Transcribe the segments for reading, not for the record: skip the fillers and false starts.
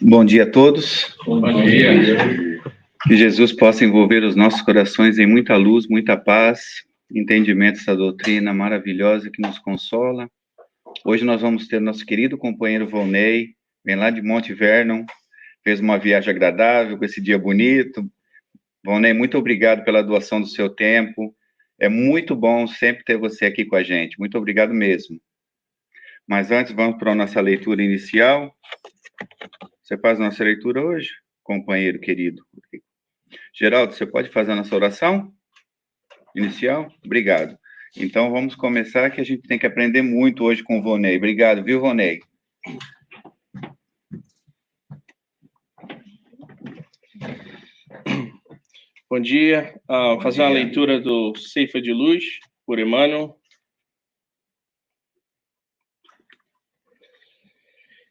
Bom dia a todos. Bom dia. Que Jesus possa envolver os nossos corações em muita luz, muita paz, entendimento dessa doutrina maravilhosa que nos consola. Hoje nós vamos ter nosso querido companheiro Volney, vem lá de Monte Vernon, fez uma viagem agradável com esse dia bonito. Volney, muito obrigado pela doação do seu tempo. É muito bom sempre ter você aqui com a gente. Muito obrigado mesmo. Mas antes, vamos para a nossa leitura inicial. Você faz a nossa leitura hoje, companheiro querido? Geraldo, você pode fazer a nossa oração inicial? Obrigado. Então, vamos começar, que a gente tem que aprender muito hoje com o Volney. Obrigado, viu, Volney? Bom dia. Vou fazer uma leitura do Ceifa de Luz, por Emmanuel.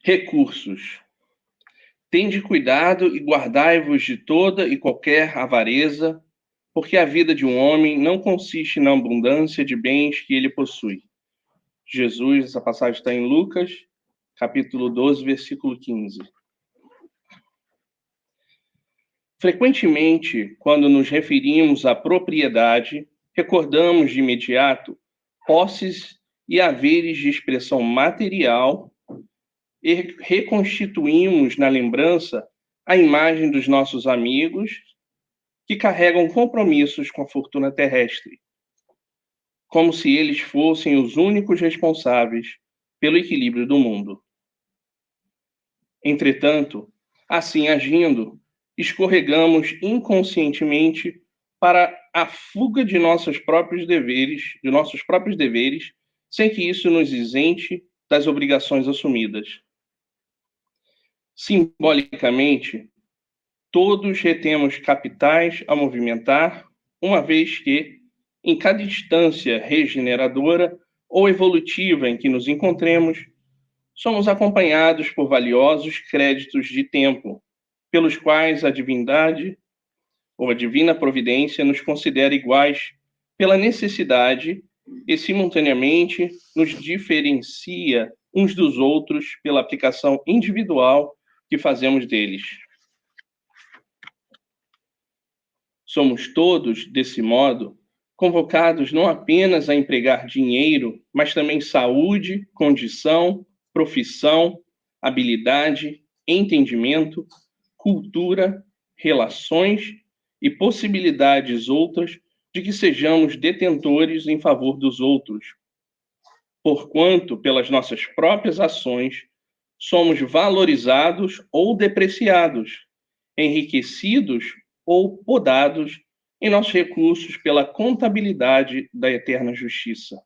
Recursos. Tende cuidado e guardai-vos de toda e qualquer avareza, porque a vida de um homem não consiste na abundância de bens que ele possui. Jesus, essa passagem está em Lucas, capítulo 12, versículo 15. Frequentemente, quando nos referimos à propriedade, recordamos de imediato posses e haveres de expressão material e reconstituímos na lembrança a imagem dos nossos amigos que carregam compromissos com a fortuna terrestre, como se eles fossem os únicos responsáveis pelo equilíbrio do mundo. Entretanto, assim agindo, escorregamos inconscientemente para a fuga de nossos próprios deveres, sem que isso nos isente das obrigações assumidas. Simbolicamente, todos retemos capitais a movimentar, uma vez que, em cada instância regeneradora ou evolutiva em que nos encontremos, somos acompanhados por valiosos créditos de tempo, pelos quais a divindade ou a divina providência nos considera iguais pela necessidade e, simultaneamente, nos diferencia uns dos outros pela aplicação individual que fazemos deles. Somos todos, desse modo, convocados não apenas a empregar dinheiro, mas também saúde, condição, profissão, habilidade, entendimento, cultura, relações e possibilidades outras de que sejamos detentores em favor dos outros, porquanto, pelas nossas próprias ações, somos valorizados ou depreciados, enriquecidos ou podados em nossos recursos pela contabilidade da eterna justiça.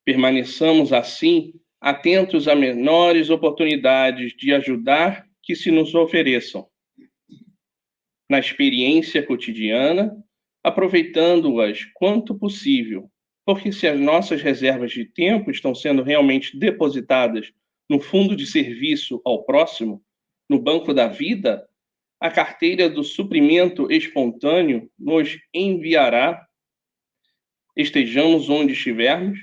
Permaneçamos, assim, atentos a menores oportunidades de ajudar que se nos ofereçam. Na experiência cotidiana, aproveitando-as quanto possível, porque se as nossas reservas de tempo estão sendo realmente depositadas no fundo de serviço ao próximo, no banco da vida, a carteira do suprimento espontâneo nos enviará, estejamos onde estivermos,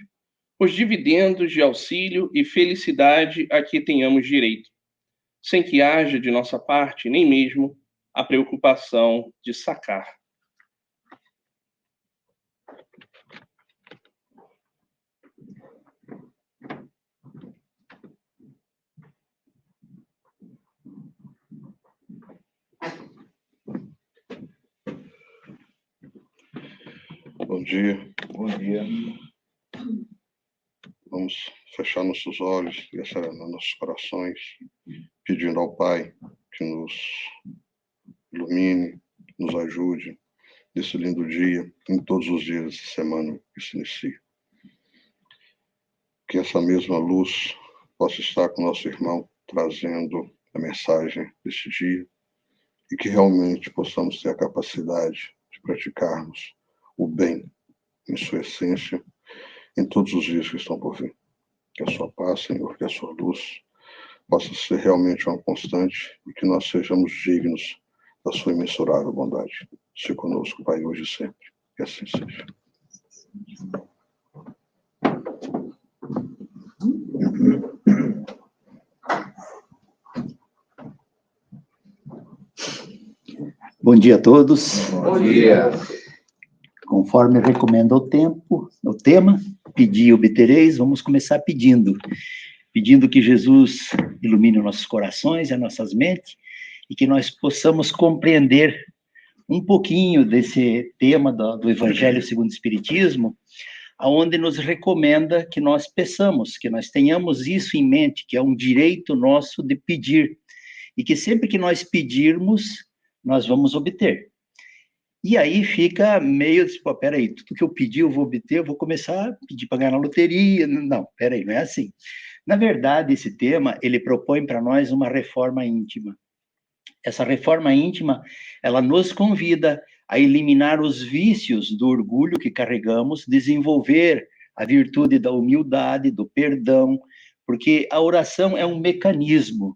os dividendos de auxílio e felicidade a que tenhamos direito, sem que haja de nossa parte nem mesmo a preocupação de sacar. Bom dia. Bom dia. Vamos fechar nossos olhos e acelerar nossos corações, pedindo ao Pai que nos ilumine, nos ajude nesse lindo dia, em todos os dias dessa semana que se inicia. Que essa mesma luz possa estar com o nosso irmão, trazendo a mensagem deste dia, e que realmente possamos ter a capacidade de praticarmos o bem em sua essência, em todos os dias que estão por vir. Que a sua paz, Senhor, que a sua luz possa ser realmente uma constante e que nós sejamos dignos da sua imensurável bondade. Se conosco, Pai, hoje e sempre. Que assim seja. Bom dia a todos. Bom dia. Conforme recomenda o tema, pedi e obtereis, vamos começar pedindo que Jesus ilumine os nossos corações e as nossas mentes, e que nós possamos compreender um pouquinho desse tema do Evangelho segundo o Espiritismo, aonde nos recomenda que nós peçamos, que nós tenhamos isso em mente, que é um direito nosso de pedir, e que sempre que nós pedirmos, nós vamos obter. E aí fica meio, peraí, tudo que eu pedi eu vou obter, eu vou começar a pedir para ganhar na loteria. Não, peraí, não é assim. Na verdade, esse tema, ele propõe para nós uma reforma íntima. Essa reforma íntima, ela nos convida a eliminar os vícios do orgulho que carregamos, desenvolver a virtude da humildade, do perdão, porque a oração é um mecanismo.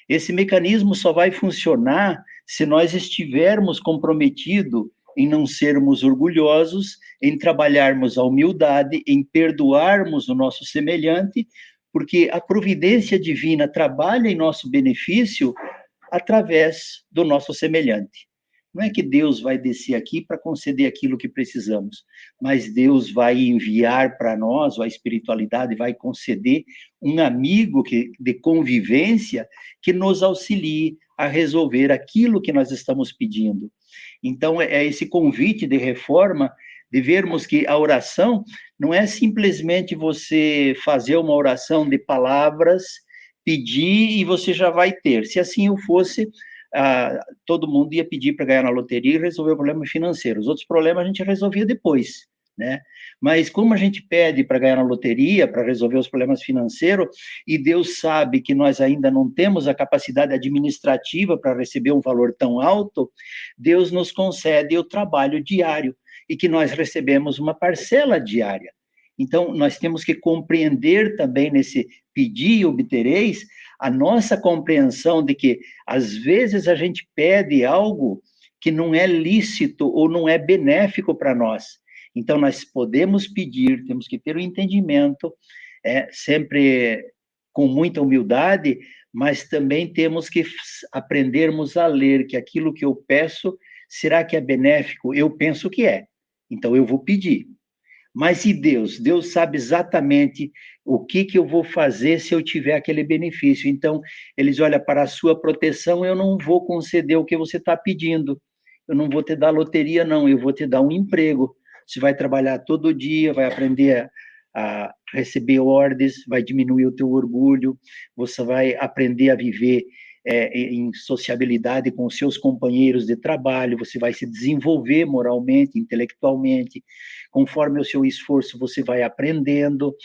Esse mecanismo só vai funcionar se nós estivermos comprometidos em não sermos orgulhosos, em trabalharmos a humildade, em perdoarmos o nosso semelhante, porque a providência divina trabalha em nosso benefício através do nosso semelhante. Não é que Deus vai descer aqui para conceder aquilo que precisamos, mas Deus vai enviar para nós, ou a espiritualidade vai conceder um amigo de convivência que nos auxilie a resolver aquilo que nós estamos pedindo. Então, é esse convite de reforma, de vermos que a oração não é simplesmente você fazer uma oração de palavras, pedir e você já vai ter. Se assim eu fosse, todo mundo ia pedir para ganhar na loteria e resolver o problema financeiro. Os outros problemas a gente resolvia depois, né? Mas como a gente pede para ganhar na loteria, para resolver os problemas financeiros, e Deus sabe que nós ainda não temos a capacidade administrativa para receber um valor tão alto, Deus nos concede o trabalho diário, e que nós recebemos uma parcela diária. Então, nós temos que compreender também nesse pedir e obtereis, a nossa compreensão de que, às vezes, a gente pede algo que não é lícito ou não é benéfico para nós. Então, nós podemos pedir, temos que ter o entendimento, sempre com muita humildade, mas também temos que aprendermos a ler que aquilo que eu peço, será que é benéfico? Eu penso que é, então eu vou pedir. Mas e Deus? Deus sabe exatamente o que eu vou fazer se eu tiver aquele benefício. Então, eles olham para a sua proteção, eu não vou conceder o que você está pedindo. Eu não vou te dar loteria, não, eu vou te dar um emprego. Você vai trabalhar todo dia, vai aprender a receber ordens, vai diminuir o teu orgulho, você vai aprender a viver em sociabilidade com os seus companheiros de trabalho, você vai se desenvolver moralmente, intelectualmente, conforme o seu esforço você vai aprendendo.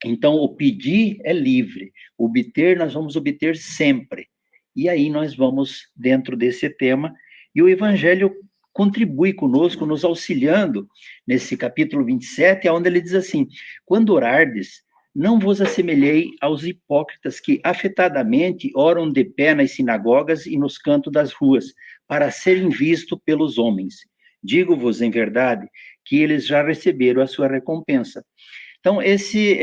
Então, o pedir é livre, obter nós vamos obter sempre. E aí nós vamos dentro desse tema, e o Evangelho contribui conosco, nos auxiliando, nesse capítulo 27, onde ele diz assim, quando orardes, não vos assemelhei aos hipócritas que afetadamente oram de pé nas sinagogas e nos cantos das ruas, para serem vistos pelos homens. Digo-vos, em verdade, que eles já receberam a sua recompensa. Então, esse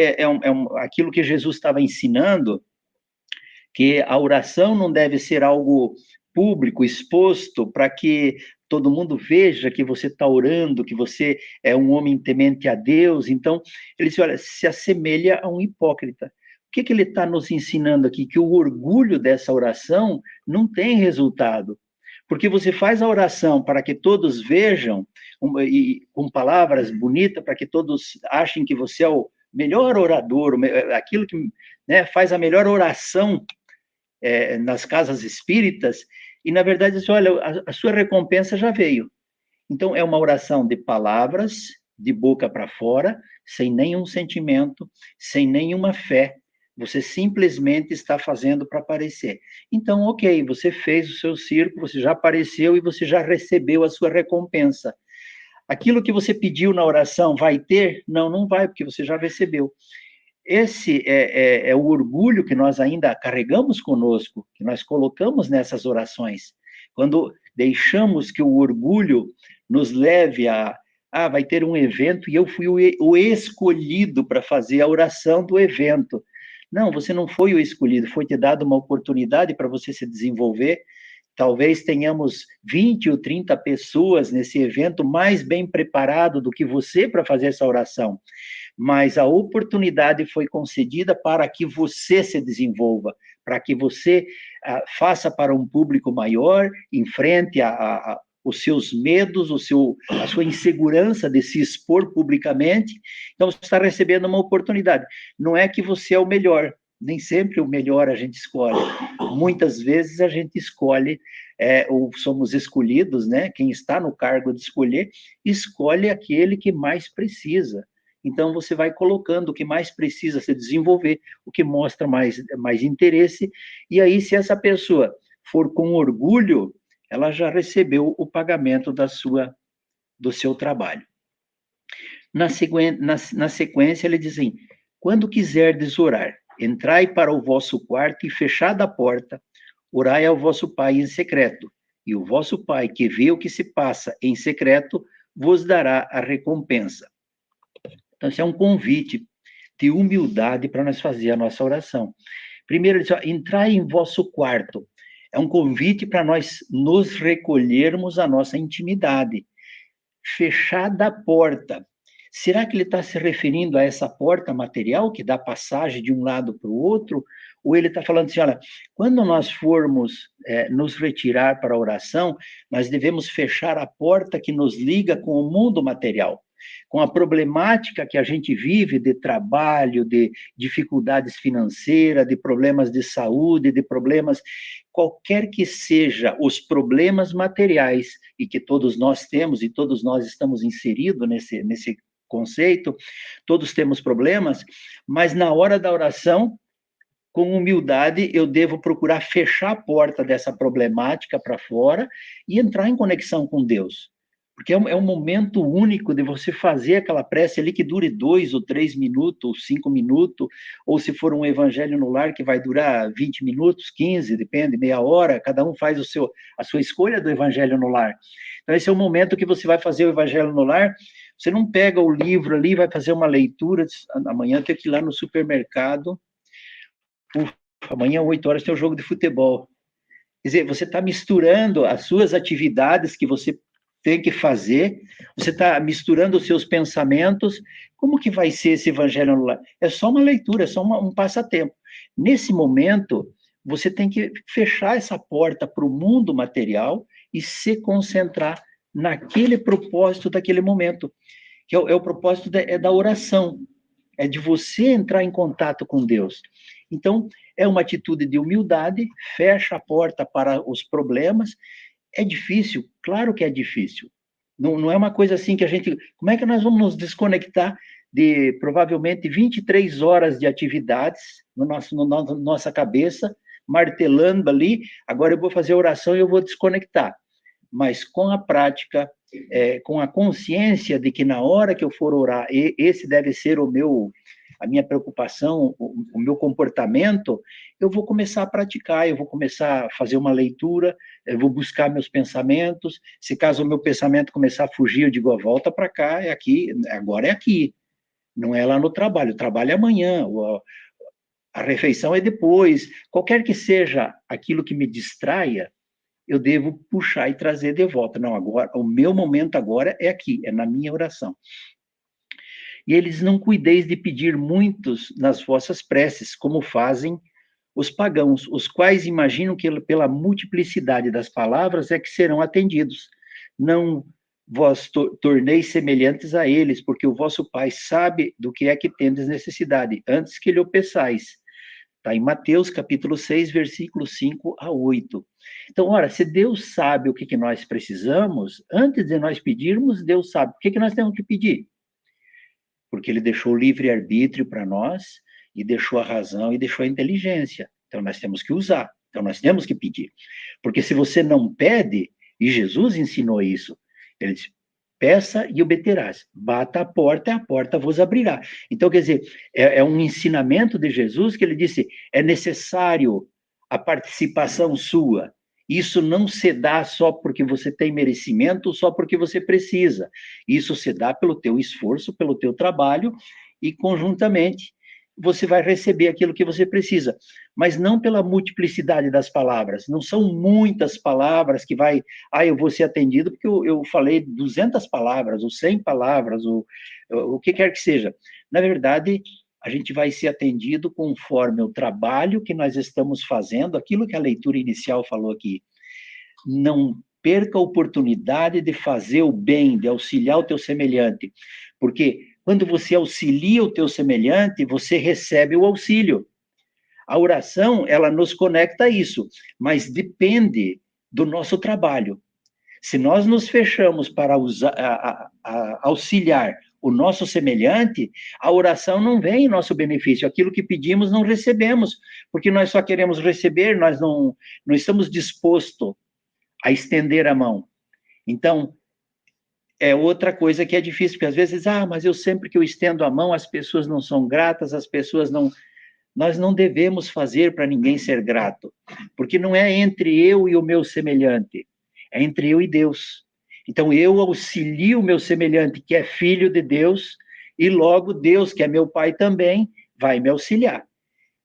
aquilo que Jesus estava ensinando, que a oração não deve ser algo público, exposto, para que todo mundo veja que você está orando, que você é um homem temente a Deus. Então, ele diz, olha, se assemelha a um hipócrita. O que ele está nos ensinando aqui? Que o orgulho dessa oração não tem resultado. Porque você faz a oração para que todos vejam, e com palavras bonitas, para que todos achem que você é o melhor orador, aquilo que, né, faz a melhor oração nas casas espíritas, e na verdade, assim, olha, a sua recompensa já veio. Então, é uma oração de palavras, de boca para fora, sem nenhum sentimento, sem nenhuma fé. Você simplesmente está fazendo para aparecer. Então, ok, você fez o seu circo, você já apareceu e você já recebeu a sua recompensa. Aquilo que você pediu na oração vai ter? Não, não vai, porque você já recebeu. esse é o orgulho que nós ainda carregamos conosco, que nós colocamos nessas orações. Quando deixamos que o orgulho nos leve vai ter um evento e eu fui o escolhido para fazer a oração do evento. Não, você não foi o escolhido, foi te dado uma oportunidade para você se desenvolver. Talvez tenhamos 20 ou 30 pessoas nesse evento mais bem preparado do que você para fazer essa oração. Mas a oportunidade foi concedida para que você se desenvolva, para que você faça para um público maior, enfrente os seus medos, a sua insegurança de se expor publicamente. Então, você está recebendo uma oportunidade. Não é que você é o melhor, nem sempre o melhor a gente escolhe. Muitas vezes a gente escolhe, ou somos escolhidos, né? Quem está no cargo de escolher, escolhe aquele que mais precisa. Então, você vai colocando o que mais precisa se desenvolver, o que mostra mais interesse, e aí, se essa pessoa for com orgulho, ela já recebeu o pagamento do seu trabalho. Na sequência, ele diz assim, quando quiserdes orar, entrai para o vosso quarto e fechada a porta, orai ao vosso Pai em secreto, e o vosso Pai, que vê o que se passa em secreto, vos dará a recompensa. Então, esse é um convite de humildade para nós fazer a nossa oração. Primeiro, ele diz, entrai em vosso quarto. É um convite para nós nos recolhermos à nossa intimidade. Fechada a porta. Será que ele está se referindo a essa porta material que dá passagem de um lado para o outro? Ou ele está falando assim, olha, quando nós formos nos retirar para a oração, nós devemos fechar a porta que nos liga com o mundo material, com a problemática que a gente vive de trabalho, de dificuldades financeiras, de problemas de saúde, de problemas, qualquer que seja os problemas materiais, e que todos nós temos, e todos nós estamos inseridos nesse conceito, todos temos problemas, mas na hora da oração, com humildade, eu devo procurar fechar a porta dessa problemática para fora e entrar em conexão com Deus. Porque é um momento único de você fazer aquela prece ali que dure 2 ou 3 minutos, ou 5 minutos, ou se for um evangelho no lar que vai durar 20 minutos, 15, depende, meia hora, cada um faz a sua escolha do evangelho no lar. Então, esse é o momento que você vai fazer o evangelho no lar, você não pega o livro ali, vai fazer uma leitura, amanhã eu tenho que ir lá no supermercado, amanhã, 8 horas, tem um jogo de futebol. Quer dizer, você está misturando as suas atividades que você tem que fazer, você está misturando os seus pensamentos, como que vai ser esse evangelho no lar? É só uma leitura, é só um passatempo. Nesse momento, você tem que fechar essa porta para o mundo material e se concentrar naquele propósito daquele momento, que é o propósito da oração, é de você entrar em contato com Deus. Então, é uma atitude de humildade, fecha a porta para os problemas. É difícil? Claro que é difícil. Não é uma coisa assim que a gente... Como é que nós vamos nos desconectar de, provavelmente, 23 horas de atividades na nossa cabeça, martelando ali, agora eu vou fazer oração e eu vou desconectar. Mas com a prática, com a consciência de que na hora que eu for orar, esse deve ser a minha preocupação, o meu comportamento, eu vou começar a praticar, eu vou começar a fazer uma leitura, eu vou buscar meus pensamentos, se caso o meu pensamento começar a fugir, eu digo, volta para cá, é aqui, agora é aqui, não é lá no trabalho, o trabalho é amanhã, a refeição é depois, qualquer que seja aquilo que me distraia, eu devo puxar e trazer de volta. Não, agora, o meu momento agora é aqui, é na minha oração. E eles não cuideis de pedir muitos nas vossas preces, como fazem os pagãos, os quais imaginam que pela multiplicidade das palavras é que serão atendidos. Não vós torneis semelhantes a eles, porque o vosso Pai sabe do que é que tendes necessidade, antes que lhe o peçais. Está em Mateus, capítulo 6, versículos 5 a 8. Então, ora, se Deus sabe o que nós precisamos, antes de nós pedirmos, Deus sabe. O que nós temos que pedir? Porque ele deixou o livre-arbítrio para nós, e deixou a razão, e deixou a inteligência. Então, nós temos que usar. Então, nós temos que pedir. Porque se você não pede, e Jesus ensinou isso, ele disse, Peça e obterás. Bata a porta vos abrirá. Então, quer dizer, é um ensinamento de Jesus que ele disse, é necessário a participação sua. Isso não se dá só porque você tem merecimento, só porque você precisa. Isso se dá pelo teu esforço, pelo teu trabalho, e conjuntamente você vai receber aquilo que você precisa, mas não pela multiplicidade das palavras. Não são muitas palavras que vai, eu vou ser atendido porque eu falei 200 palavras, ou 100 palavras, ou o que quer que seja. Na verdade, a gente vai ser atendido conforme o trabalho que nós estamos fazendo, aquilo que a leitura inicial falou aqui. Não perca a oportunidade de fazer o bem, de auxiliar o teu semelhante, porque quando você auxilia o teu semelhante, você recebe o auxílio. A oração, ela nos conecta a isso, mas depende do nosso trabalho. Se nós nos fechamos para auxiliar o nosso semelhante, a oração não vem em nosso benefício. Aquilo que pedimos, não recebemos, porque nós só queremos receber, nós não estamos dispostos a estender a mão. Então, é outra coisa que é difícil, porque às vezes, mas eu sempre que eu estendo a mão, as pessoas não são gratas, as pessoas não... Nós não devemos fazer para ninguém ser grato, porque não é entre eu e o meu semelhante, é entre eu e Deus. Então, eu auxilio o meu semelhante, que é filho de Deus, e logo Deus, que é meu pai também, vai me auxiliar.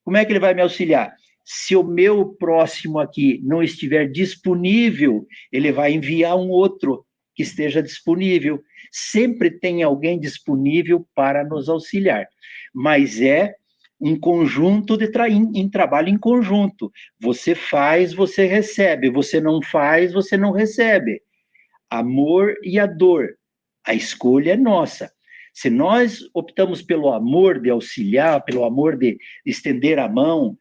Como é que ele vai me auxiliar? Se o meu próximo aqui não estiver disponível, ele vai enviar um outro que esteja disponível. Sempre tem alguém disponível para nos auxiliar, mas é um conjunto em trabalho em conjunto. Você faz, você recebe. Você não faz, você não recebe. Amor e a dor. A escolha é nossa. Se nós optamos pelo amor de auxiliar, pelo amor de estender a mão,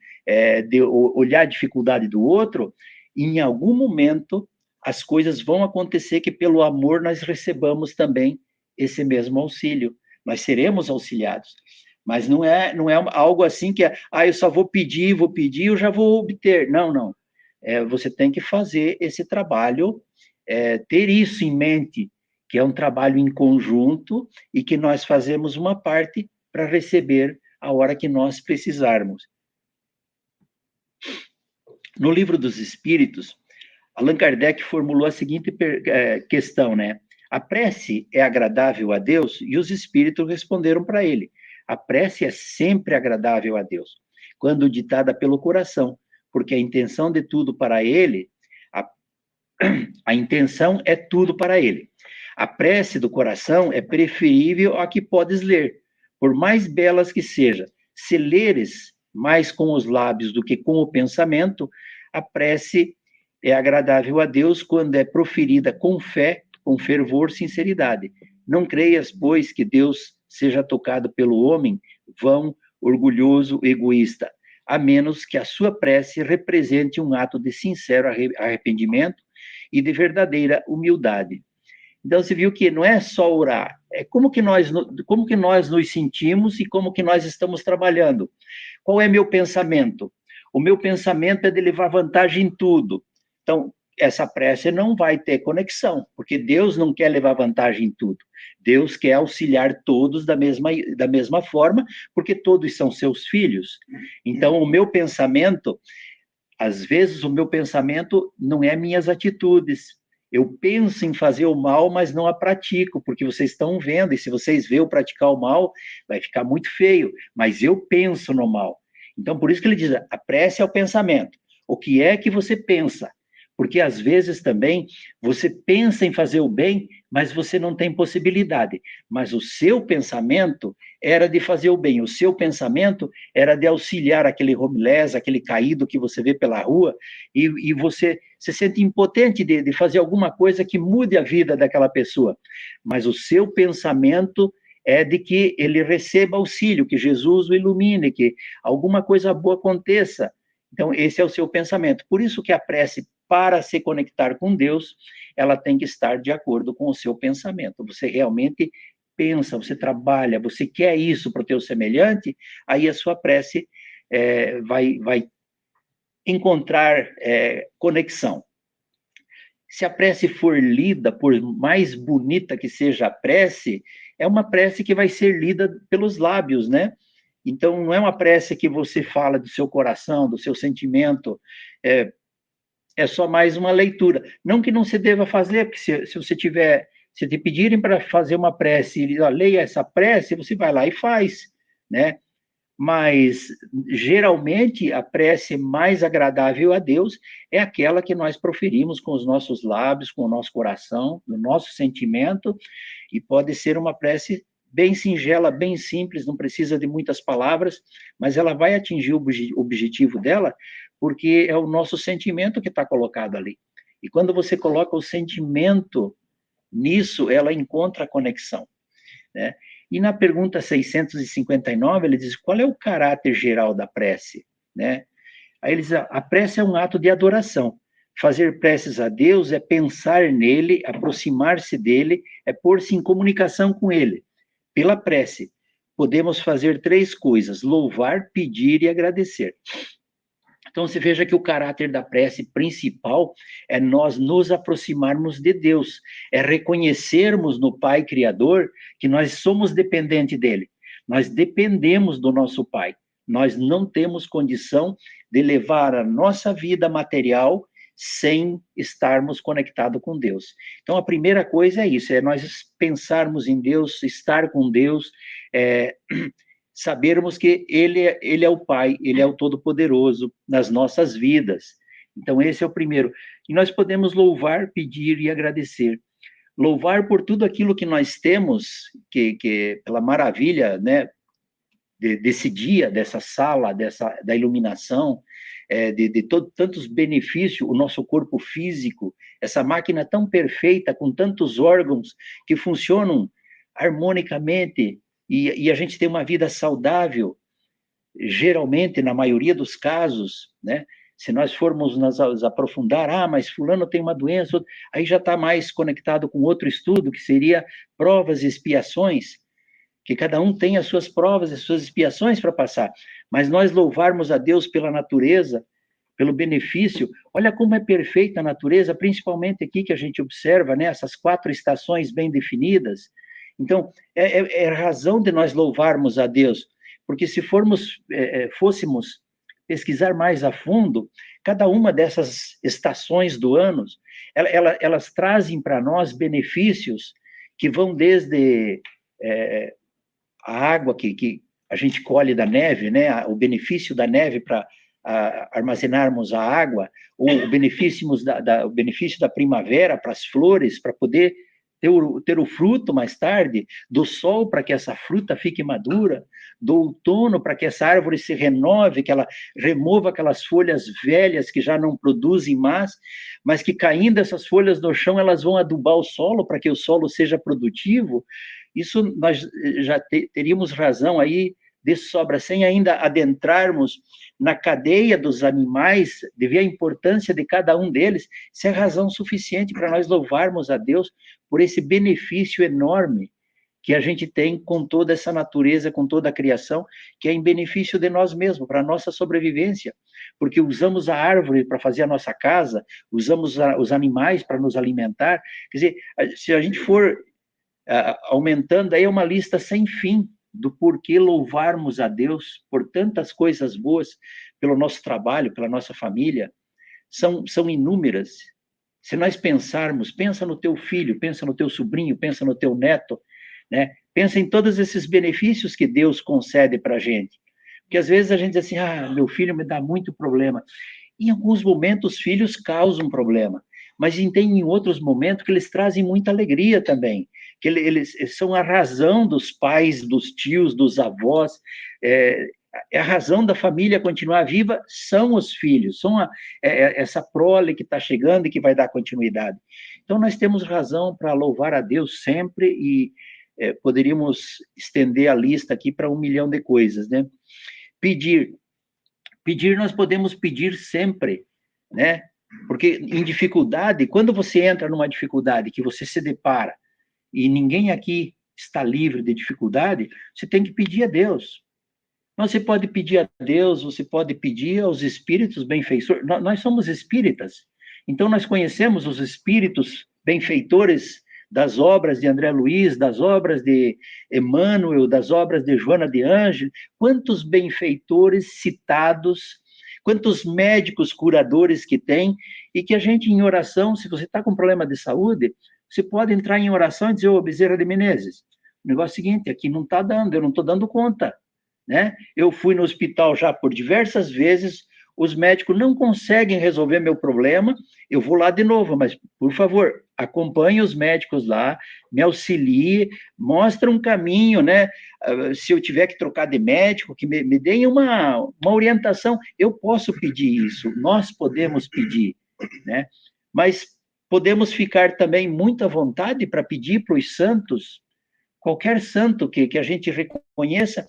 de olhar a dificuldade do outro, em algum momento as coisas vão acontecer que pelo amor nós recebamos também esse mesmo auxílio. Nós seremos auxiliados. Mas não é algo assim que eu só vou pedir, eu já vou obter. Não. Você tem que fazer esse trabalho, ter isso em mente, que é um trabalho em conjunto e que nós fazemos uma parte para receber a hora que nós precisarmos. No Livro dos Espíritos, Allan Kardec formulou a seguinte questão, né? A prece é agradável a Deus? E os espíritos responderam para ele: a prece é sempre agradável a Deus, quando ditada pelo coração, porque a intenção de tudo para ele, a intenção é tudo para ele. A prece do coração é preferível à que podes ler, por mais belas que seja. Se leres mais com os lábios do que com o pensamento, a prece é agradável a Deus quando é proferida com fé, com fervor, sinceridade. Não creias, pois, que Deus seja tocado pelo homem, vão, orgulhoso, egoísta, a menos que a sua prece represente um ato de sincero arrependimento e de verdadeira humildade. Então, você viu que não é só orar, é como que nós nos sentimos e como que nós estamos trabalhando. Qual é meu pensamento? O meu pensamento é de levar vantagem em tudo. Então, essa prece não vai ter conexão, porque Deus não quer levar vantagem em tudo. Deus quer auxiliar todos da mesma forma, porque todos são seus filhos. Então, o meu pensamento, às vezes, o meu pensamento não é minhas atitudes. Eu penso em fazer o mal, mas não a pratico, porque vocês estão vendo, e se vocês veem eu praticar o mal, vai ficar muito feio, mas eu penso no mal. Então, por isso que ele diz, a prece é o pensamento. O que é que você pensa? Porque, às vezes, também, você pensa em fazer o bem, mas você não tem possibilidade. Mas o seu pensamento era de fazer o bem, o seu pensamento era de auxiliar aquele homeless, aquele caído que você vê pela rua, e você se sente impotente de fazer alguma coisa que mude a vida daquela pessoa. Mas o seu pensamento é de que ele receba auxílio, que Jesus o ilumine, que alguma coisa boa aconteça. Então, esse é o seu pensamento. Por isso que a prece, para se conectar com Deus, ela tem que estar de acordo com o seu pensamento. Você realmente pensa, você trabalha, você quer isso para o teu semelhante, aí a sua prece vai encontrar conexão. se a prece for lida, por mais bonita que seja a prece, é uma prece que vai ser lida pelos lábios, né? Então, não é uma prece que você fala do seu coração, do seu sentimento, é só mais uma leitura. Não que não se deva fazer, porque se você tiver, se te pedirem para fazer uma prece, leia essa prece, você vai lá e faz, né? Mas, geralmente, a prece mais agradável a Deus é aquela que nós proferimos com os nossos lábios, com o nosso coração, no nosso sentimento, e pode ser uma prece bem singela, bem simples, não precisa de muitas palavras, mas ela vai atingir o objetivo dela, porque é o nosso sentimento que está colocado ali. E quando você coloca o sentimento nisso, ela encontra a conexão, né? E na pergunta 659, ele diz, qual é o caráter geral da prece, né? Aí ele diz, a prece é um ato de adoração. Fazer preces a Deus é pensar nele, aproximar-se dele, é pôr-se em comunicação com ele. Pela prece, podemos fazer 3 coisas, louvar, pedir e agradecer. Então, você veja que o caráter da prece principal é nós nos aproximarmos de Deus, é reconhecermos no Pai Criador que nós somos dependentes dele, nós dependemos do nosso Pai, nós não temos condição de levar a nossa vida material sem estarmos conectados com Deus. Então, a primeira coisa é isso, é nós pensarmos em Deus, estar com Deus, sabermos que ele é o Pai, Ele é o Todo-Poderoso nas nossas vidas. Então, esse é o primeiro. E nós podemos louvar, pedir e agradecer. Louvar por tudo aquilo que nós temos, que pela maravilha, né, desse dia, dessa sala, da iluminação, de tantos benefícios, o nosso corpo físico, essa máquina tão perfeita, com tantos órgãos que funcionam harmonicamente, e a gente tem uma vida saudável, geralmente, na maioria dos casos, né? Se nós formos nos aprofundar, mas fulano tem uma doença, aí já está mais conectado com outro estudo, que seria provas e expiações, que cada um tem as suas provas, as suas expiações para passar, mas nós louvarmos a Deus pela natureza, pelo benefício, olha como é perfeita a natureza, principalmente aqui que a gente observa, né, essas 4 estações bem definidas. Então, é razão de nós louvarmos a Deus, porque se fôssemos pesquisar mais a fundo, cada uma dessas estações do ano, elas trazem para nós benefícios que vão desde a água que a gente colhe da neve, né, o benefício da neve para armazenarmos a água, o benefício da primavera para as flores, para poder ter o fruto mais tarde, do sol para que essa fruta fique madura, do outono para que essa árvore se renove, que ela remova aquelas folhas velhas que já não produzem mais, mas que caindo essas folhas no chão, elas vão adubar o solo para que o solo seja produtivo. Isso nós já teríamos razão aí de sobra, sem ainda adentrarmos na cadeia dos animais, de ver a importância de cada um deles, isso é razão suficiente para nós louvarmos a Deus por esse benefício enorme que a gente tem com toda essa natureza, com toda a criação, que é em benefício de nós mesmos, para a nossa sobrevivência, porque usamos a árvore para fazer a nossa casa, usamos os animais para nos alimentar, quer dizer, se a gente for aumentando, aí é uma lista sem fim do porquê louvarmos a Deus por tantas coisas boas, pelo nosso trabalho, pela nossa família, são inúmeras. Se nós pensarmos, pensa no teu filho, pensa no teu sobrinho, pensa no teu neto, né? Pensa em todos esses benefícios que Deus concede para a gente. Porque às vezes a gente diz assim, meu filho me dá muito problema. Em alguns momentos, os filhos causam problema, mas tem em outros momentos que eles trazem muita alegria também, que eles são a razão dos pais, dos tios, dos avós, a razão da família continuar viva são os filhos, são essa prole que está chegando e que vai dar continuidade. Então, nós temos razão para louvar a Deus sempre e poderíamos estender a lista aqui para 1 milhão de coisas, né? Pedir, nós podemos pedir sempre, né? Porque em dificuldade, quando você entra numa dificuldade que você se depara, e ninguém aqui está livre de dificuldade, você tem que pedir a Deus. Você pode pedir a Deus, você pode pedir aos espíritos benfeitores. Nós somos espíritas, Então, nós conhecemos os espíritos benfeitores das obras de André Luiz, das obras de Emmanuel, das obras de Joana de Ângeles, quantos benfeitores citados, quantos médicos curadores que tem, e que a gente, em oração, se você está com problema de saúde, você pode entrar em oração e dizer, ô Bezerra de Menezes, o negócio é o seguinte, aqui não está dando, eu não estou dando conta, né? Eu fui no hospital já por diversas vezes, os médicos não conseguem resolver meu problema, eu vou lá de novo, mas, por favor, acompanhe os médicos lá, me auxilie, mostre um caminho, né? Se eu tiver que trocar de médico, que me deem uma orientação, eu posso pedir isso, nós podemos pedir, né? Mas podemos ficar também muito à vontade para pedir para os santos, qualquer santo que a gente reconheça,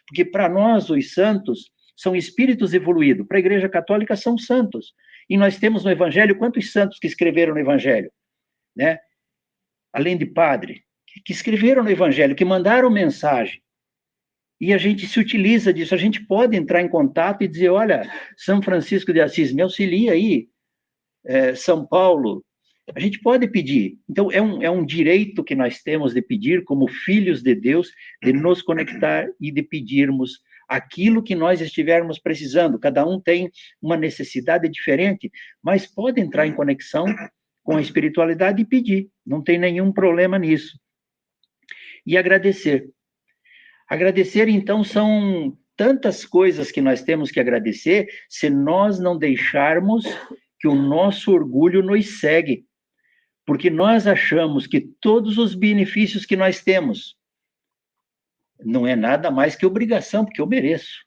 porque para nós, os santos, são espíritos evoluídos. Para a Igreja Católica, são santos. E nós temos no Evangelho, quantos santos que escreveram no Evangelho? Né? Além de padre, que escreveram no Evangelho, que mandaram mensagem. E a gente se utiliza disso. A gente pode entrar em contato e dizer, olha, São Francisco de Assis, me auxilia aí. São Paulo, a gente pode pedir. Então, é um direito que nós temos de pedir, como filhos de Deus, de nos conectar e de pedirmos aquilo que nós estivermos precisando. Cada um tem uma necessidade diferente, mas pode entrar em conexão com a espiritualidade e pedir. Não tem nenhum problema nisso. E agradecer. Agradecer, então, são tantas coisas que nós temos que agradecer, se nós não deixarmos que o nosso orgulho nos segue. Porque nós achamos que todos os benefícios que nós temos não é nada mais que obrigação, porque eu mereço.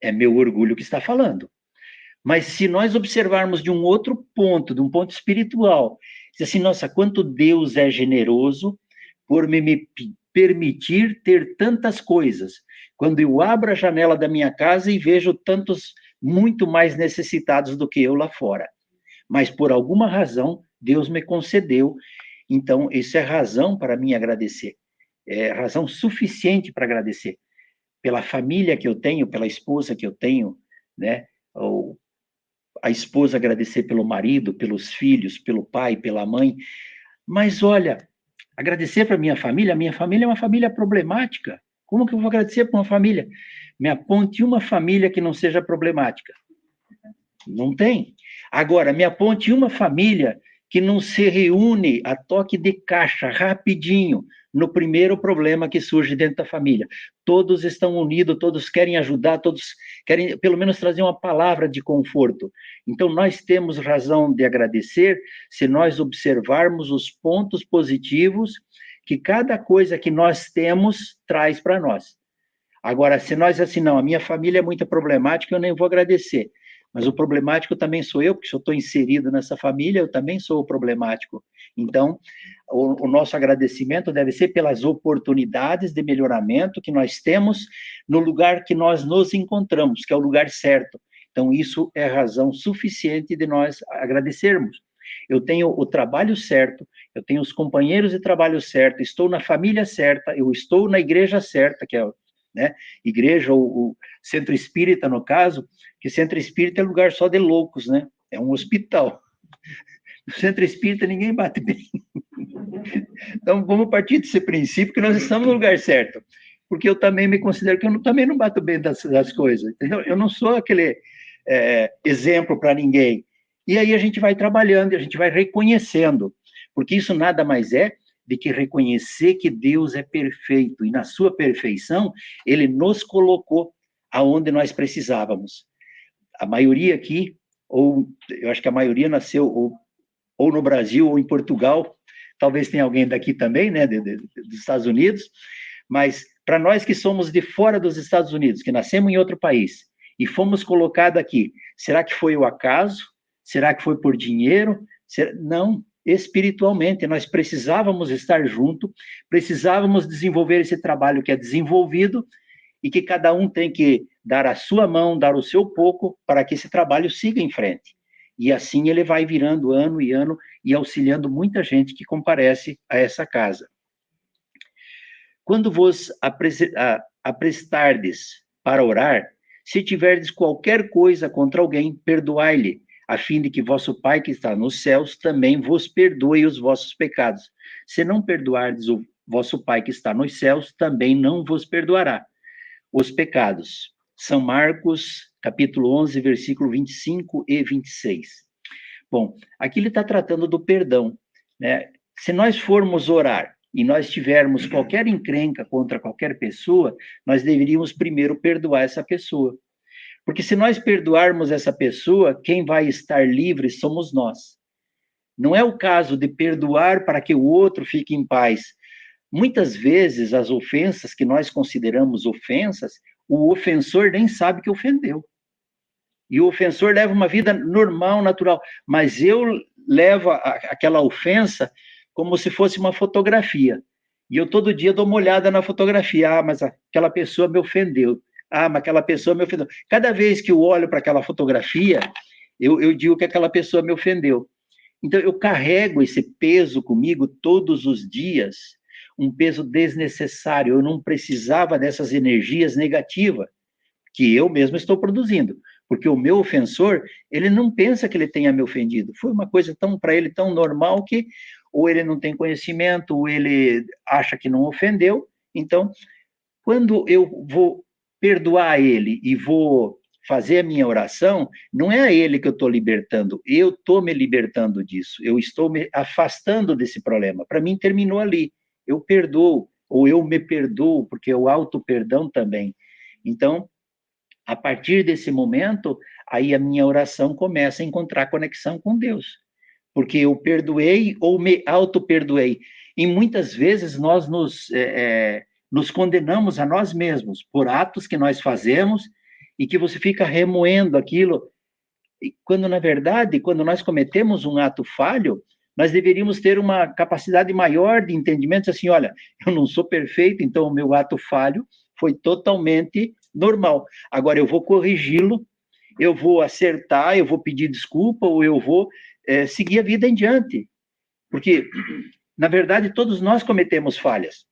É meu orgulho que está falando. Mas se nós observarmos de um outro ponto, de um ponto espiritual, diz assim, nossa, quanto Deus é generoso por me permitir ter tantas coisas. Quando eu abro a janela da minha casa e vejo tantos, muito mais necessitados do que eu lá fora. Mas por alguma razão, Deus me concedeu. Então, isso é razão para mim agradecer. É razão suficiente para agradecer. Pela família que eu tenho, pela esposa que eu tenho, né? Ou a esposa agradecer pelo marido, pelos filhos, pelo pai, pela mãe. Mas, olha, agradecer para a minha família é uma família problemática. Como que eu vou agradecer para uma família? Me aponte uma família que não seja problemática. Não tem. Agora, me aponte uma família que não se reúne a toque de caixa, rapidinho, no primeiro problema que surge dentro da família. Todos estão unidos, todos querem ajudar, todos querem, pelo menos, trazer uma palavra de conforto. Então, nós temos razão de agradecer se nós observarmos os pontos positivos que cada coisa que nós temos traz para nós. Agora, se nós, assim, não, a minha família é muito problemática, eu nem vou agradecer. Mas o problemático também sou eu, porque se eu estou inserido nessa família, eu também sou o problemático. Então, o nosso agradecimento deve ser pelas oportunidades de melhoramento que nós temos no lugar que nós nos encontramos, que é o lugar certo. Então, isso é razão suficiente de nós agradecermos. Eu tenho o trabalho certo, eu tenho os companheiros de trabalho certo, estou na família certa, eu estou na igreja certa, que é, né, igreja ou o centro espírita, no caso, que centro espírita é lugar só de loucos, né? É um hospital. No centro espírita ninguém bate bem. Então, vamos partir desse princípio que nós estamos no lugar certo. Porque eu também me considero que eu também não bato bem das coisas, entendeu? Eu não sou aquele exemplo para ninguém. E aí a gente vai trabalhando, a gente vai reconhecendo, porque isso nada mais é de que reconhecer que Deus é perfeito, e na sua perfeição, Ele nos colocou aonde nós precisávamos. A maioria aqui, ou eu acho que a maioria nasceu ou no Brasil ou em Portugal, talvez tenha alguém daqui também, né, dos Estados Unidos, mas para nós que somos de fora dos Estados Unidos, que nascemos em outro país, e fomos colocados aqui, será que foi o acaso? Será que foi por dinheiro? Não, espiritualmente, nós precisávamos estar junto, precisávamos desenvolver esse trabalho que é desenvolvido, e que cada um tem que dar a sua mão, dar o seu pouco, para que esse trabalho siga em frente. E assim ele vai virando ano e ano, e auxiliando muita gente que comparece a essa casa. Quando vos aprestardes para orar, se tiverdes qualquer coisa contra alguém, perdoai-lhe, a fim de que vosso Pai que está nos céus também vos perdoe os vossos pecados. Se não perdoardes o vosso Pai que está nos céus, também não vos perdoará os pecados. São Marcos, capítulo 11, versículo 25 e 26. Bom, aqui ele está tratando do perdão, né? Se nós formos orar e nós tivermos qualquer encrenca contra qualquer pessoa, nós deveríamos primeiro perdoar essa pessoa. Porque se nós perdoarmos essa pessoa, quem vai estar livre somos nós. Não é o caso de perdoar para que o outro fique em paz. Muitas vezes, as ofensas que nós consideramos ofensas, o ofensor nem sabe que ofendeu. E o ofensor leva uma vida normal, natural. Mas eu levo aquela ofensa como se fosse uma fotografia. E eu todo dia dou uma olhada na fotografia. Ah, mas aquela pessoa me ofendeu. Ah, mas aquela pessoa me ofendeu. Cada vez que eu olho para aquela fotografia, eu digo que aquela pessoa me ofendeu. Então, eu carrego esse peso comigo todos os dias, um peso desnecessário. Eu não precisava dessas energias negativas que eu mesmo estou produzindo. Porque o meu ofensor, ele não pensa que ele tenha me ofendido. Foi uma coisa para ele tão normal que ou ele não tem conhecimento, ou ele acha que não ofendeu. Então, quando eu vou perdoar ele e vou fazer a minha oração, não é a ele que eu estou libertando, eu estou me libertando disso, eu estou me afastando desse problema. Para mim, terminou ali. Eu perdoo, ou eu me perdoo, porque é o auto-perdão também. Então, a partir desse momento, aí a minha oração começa a encontrar conexão com Deus. Porque eu perdoei ou me auto-perdoei. E muitas vezes nós nos condenamos a nós mesmos por atos que nós fazemos e que você fica remoendo aquilo. E quando, na verdade, quando nós cometemos um ato falho, nós deveríamos ter uma capacidade maior de entendimento, assim, olha, eu não sou perfeito, então o meu ato falho foi totalmente normal. Agora eu vou corrigi-lo, eu vou acertar, eu vou pedir desculpa, ou eu vou seguir a vida em diante. Porque, na verdade, todos nós cometemos falhas.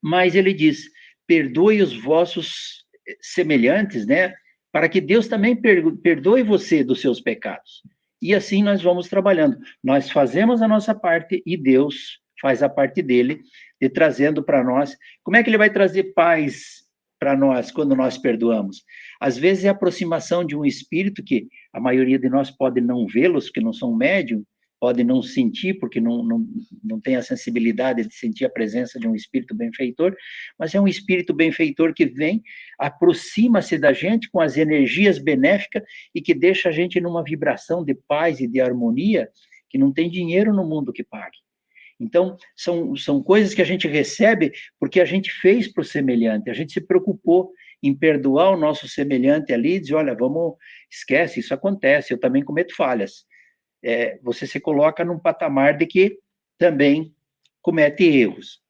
Mas ele diz, perdoe os vossos semelhantes, né? Para que Deus também perdoe você dos seus pecados. E assim nós vamos trabalhando. Nós fazemos a nossa parte e Deus faz a parte dele, e trazendo para nós. Como é que ele vai trazer paz para nós quando nós perdoamos? Às vezes é a aproximação de um espírito que a maioria de nós pode não vê-los, que não são médium, pode não sentir, porque não tem a sensibilidade de sentir a presença de um espírito benfeitor, mas é um espírito benfeitor que vem, aproxima-se da gente com as energias benéficas e que deixa a gente numa vibração de paz e de harmonia que não tem dinheiro no mundo que pague. Então, são coisas que a gente recebe porque a gente fez para o semelhante, a gente se preocupou em perdoar o nosso semelhante ali e dizer, olha, esquece, isso acontece, eu também cometo falhas. Você se coloca num patamar de que também comete erros.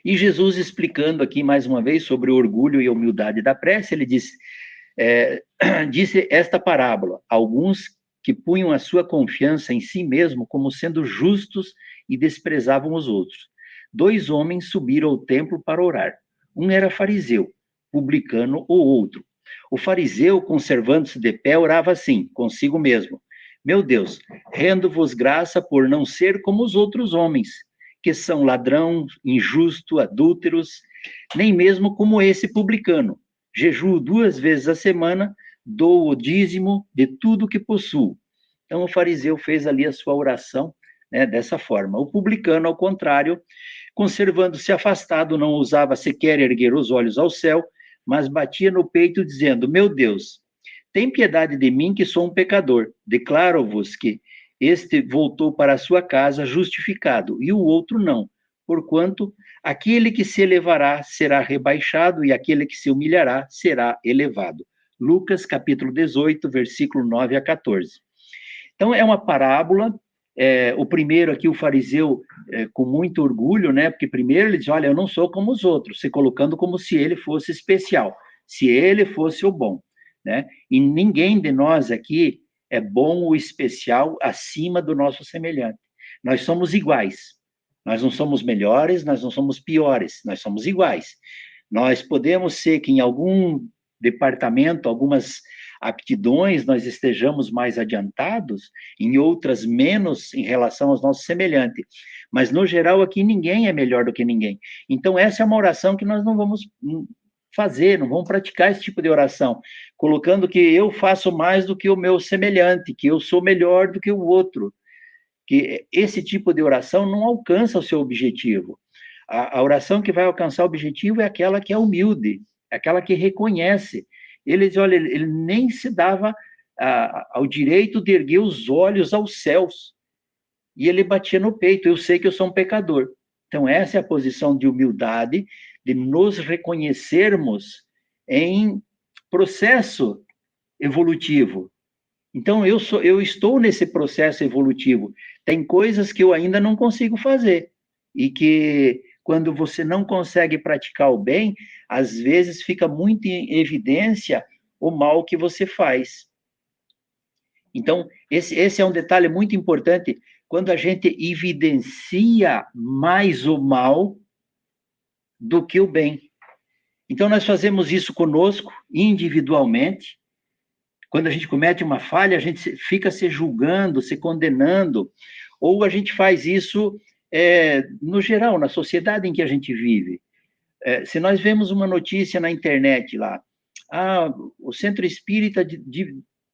E Jesus, explicando aqui mais uma vez sobre o orgulho e a humildade da prece, ele disse esta parábola, alguns que punham a sua confiança em si mesmo como sendo justos e desprezavam os outros. 2 homens subiram ao templo para orar. Um era fariseu, publicano o outro. O fariseu, conservando-se de pé, orava assim, consigo mesmo: meu Deus, rendo-vos graça por não ser como os outros homens, que são ladrão, injusto, adúlteros, nem mesmo como esse publicano. Jejuo 2 vezes a semana, dou o dízimo de tudo que possuo. Então, o fariseu fez ali a sua oração, né, dessa forma. O publicano, ao contrário, conservando-se afastado, não ousava sequer erguer os olhos ao céu, mas batia no peito, dizendo: meu Deus, tem piedade de mim, que sou um pecador. Declaro-vos que este voltou para a sua casa justificado, e o outro não. Porquanto aquele que se elevará será rebaixado, e aquele que se humilhará será elevado. Lucas, capítulo 18, versículo 9 a 14. Então, é uma parábola. O primeiro aqui, o fariseu, com muito orgulho, né? Porque primeiro ele diz, olha, eu não sou como os outros, se colocando como se ele fosse especial, se ele fosse o bom, né? E ninguém de nós aqui é bom ou especial acima do nosso semelhante. Nós somos iguais. Nós não somos melhores, nós não somos piores, nós somos iguais. Nós podemos ser que em algum departamento, algumas aptidões nós estejamos mais adiantados, em outras menos em relação aos nossos semelhantes. Mas, no geral, aqui ninguém é melhor do que ninguém. Então, essa é uma oração que nós não vamos fazer, não vamos praticar esse tipo de oração, colocando que eu faço mais do que o meu semelhante, que eu sou melhor do que o outro. Que esse tipo de oração não alcança o seu objetivo. A oração que vai alcançar o objetivo é aquela que é humilde, é aquela que reconhece. Olha, ele nem se dava ao direito de erguer os olhos aos céus. E ele batia no peito, eu sei que eu sou um pecador. Então, essa é a posição de humildade, de nos reconhecermos em processo evolutivo. Então, eu estou nesse processo evolutivo. Tem coisas que eu ainda não consigo fazer. E que, quando você não consegue praticar o bem, às vezes fica muito em evidência o mal que você faz. Então, esse é um detalhe muito importante. Quando a gente evidencia mais o mal do que o bem. Então, nós fazemos isso conosco, individualmente. Quando a gente comete uma falha, a gente fica se julgando, se condenando, ou a gente faz isso no geral, na sociedade em que a gente vive. Se nós vemos uma notícia na internet lá, o Centro Espírita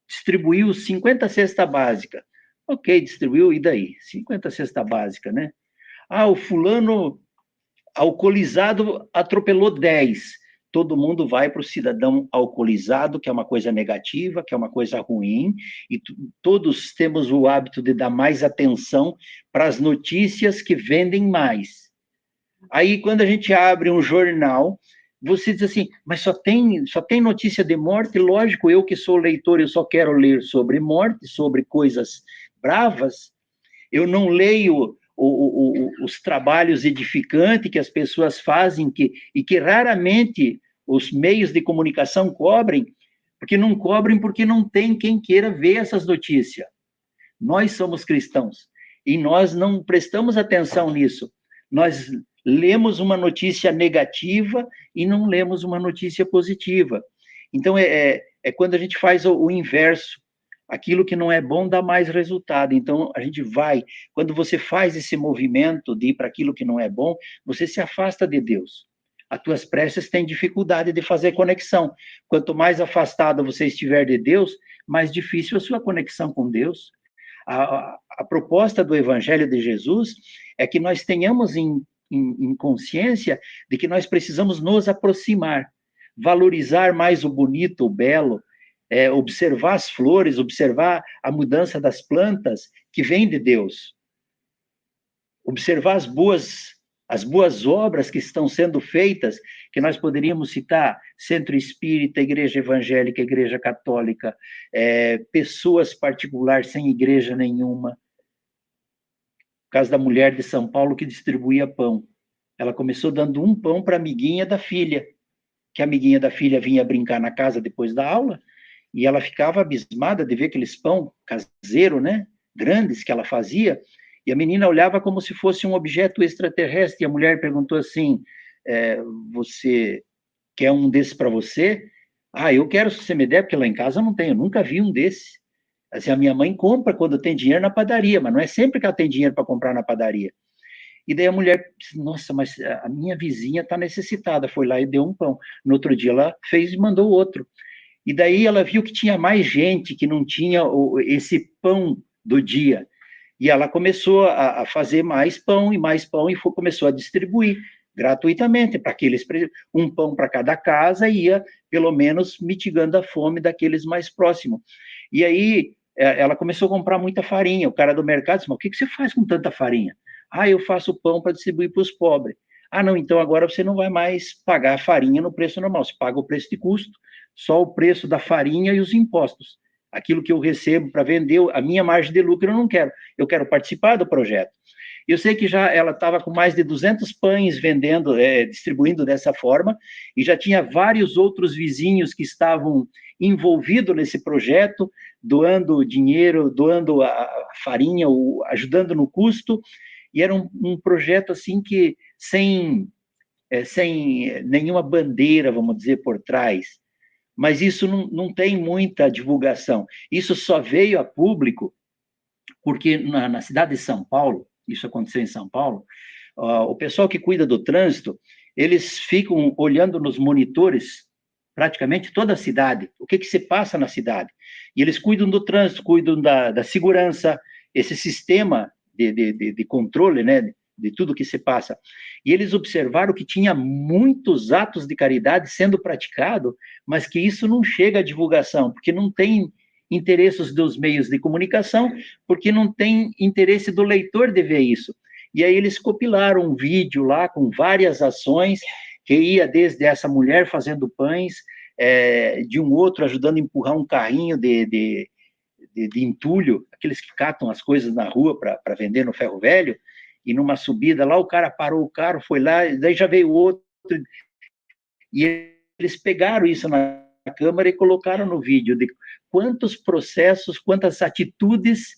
distribuiu 50 cesta básica. Ok, distribuiu, e daí? 50 cesta básica, né? O fulano alcoolizado atropelou 10. Todo mundo vai para o cidadão alcoolizado, que é uma coisa negativa, que é uma coisa ruim, e todos temos o hábito de dar mais atenção para as notícias que vendem mais. Aí, quando a gente abre um jornal, você diz assim, mas só tem notícia de morte? Lógico, eu que sou leitor, eu só quero ler sobre morte, sobre coisas bravas. Eu não leio os trabalhos edificantes que as pessoas fazem e que raramente os meios de comunicação cobrem, porque não tem quem queira ver essas notícias. Nós somos cristãos e nós não prestamos atenção nisso. Nós lemos uma notícia negativa e não lemos uma notícia positiva. Então, é quando a gente faz o inverso. Aquilo que não é bom dá mais resultado. Então, a gente vai. Quando você faz esse movimento de ir para aquilo que não é bom, você se afasta de Deus. As tuas preces têm dificuldade de fazer conexão. Quanto mais afastado você estiver de Deus, mais difícil a sua conexão com Deus. A proposta do Evangelho de Jesus é que nós tenhamos em consciência de que nós precisamos nos aproximar, valorizar mais o bonito, o belo, observar as flores, observar a mudança das plantas que vem de Deus, observar as boas obras que estão sendo feitas, que nós poderíamos citar Centro Espírita, Igreja Evangélica, Igreja Católica, pessoas particulares sem igreja nenhuma. O caso da mulher de São Paulo que distribuía pão. Ela começou dando um pão para a amiguinha da filha, que a amiguinha da filha vinha brincar na casa depois da aula, e ela ficava abismada de ver aqueles pão caseiro, né, grandes que ela fazia, e a menina olhava como se fosse um objeto extraterrestre, e a mulher perguntou assim, você quer um desses para você? Eu quero, se você me der, porque lá em casa eu não tenho, eu nunca vi um desse. Assim, a minha mãe compra quando tem dinheiro na padaria, mas não é sempre que ela tem dinheiro para comprar na padaria. E daí a mulher disse, nossa, mas a minha vizinha está necessitada, foi lá e deu um pão. No outro dia ela fez e mandou outro. E daí ela viu que tinha mais gente que não tinha esse pão do dia. E ela começou a fazer mais pão e começou a distribuir gratuitamente para aqueles, um pão para cada casa, e ia pelo menos mitigando a fome daqueles mais próximos. E aí ela começou a comprar muita farinha. O cara do mercado disse, mas o que você faz com tanta farinha? Eu faço pão para distribuir para os pobres. Não, então agora você não vai mais pagar a farinha no preço normal, você paga o preço de custo, só o preço da farinha e os impostos. Aquilo que eu recebo para vender, a minha margem de lucro eu não quero, eu quero participar do projeto. Eu sei que já ela estava com mais de 200 pães vendendo, distribuindo dessa forma, e já tinha vários outros vizinhos que estavam envolvidos nesse projeto, doando dinheiro, doando a farinha, ajudando no custo, e era um projeto assim que sem nenhuma bandeira, vamos dizer, por trás, mas isso não tem muita divulgação. Isso só veio a público porque na cidade de São Paulo, isso aconteceu em São Paulo, o pessoal que cuida do trânsito, eles ficam olhando nos monitores praticamente toda a cidade, o que se passa na cidade. E eles cuidam do trânsito, cuidam da segurança, esse sistema de controle, né, de tudo que se passa. E eles observaram que tinha muitos atos de caridade sendo praticado, mas que isso não chega à divulgação, porque não tem interesses dos meios de comunicação, porque não tem interesse do leitor de ver isso. E aí eles compilaram um vídeo lá com várias ações, que ia desde essa mulher fazendo pães, de um outro ajudando a empurrar um carrinho de entulho, aqueles que catam as coisas na rua para vender no ferro velho, e numa subida lá o cara parou o carro, foi lá, daí já veio outro, e eles pegaram isso na Câmara e colocaram no vídeo de quantos processos, quantas atitudes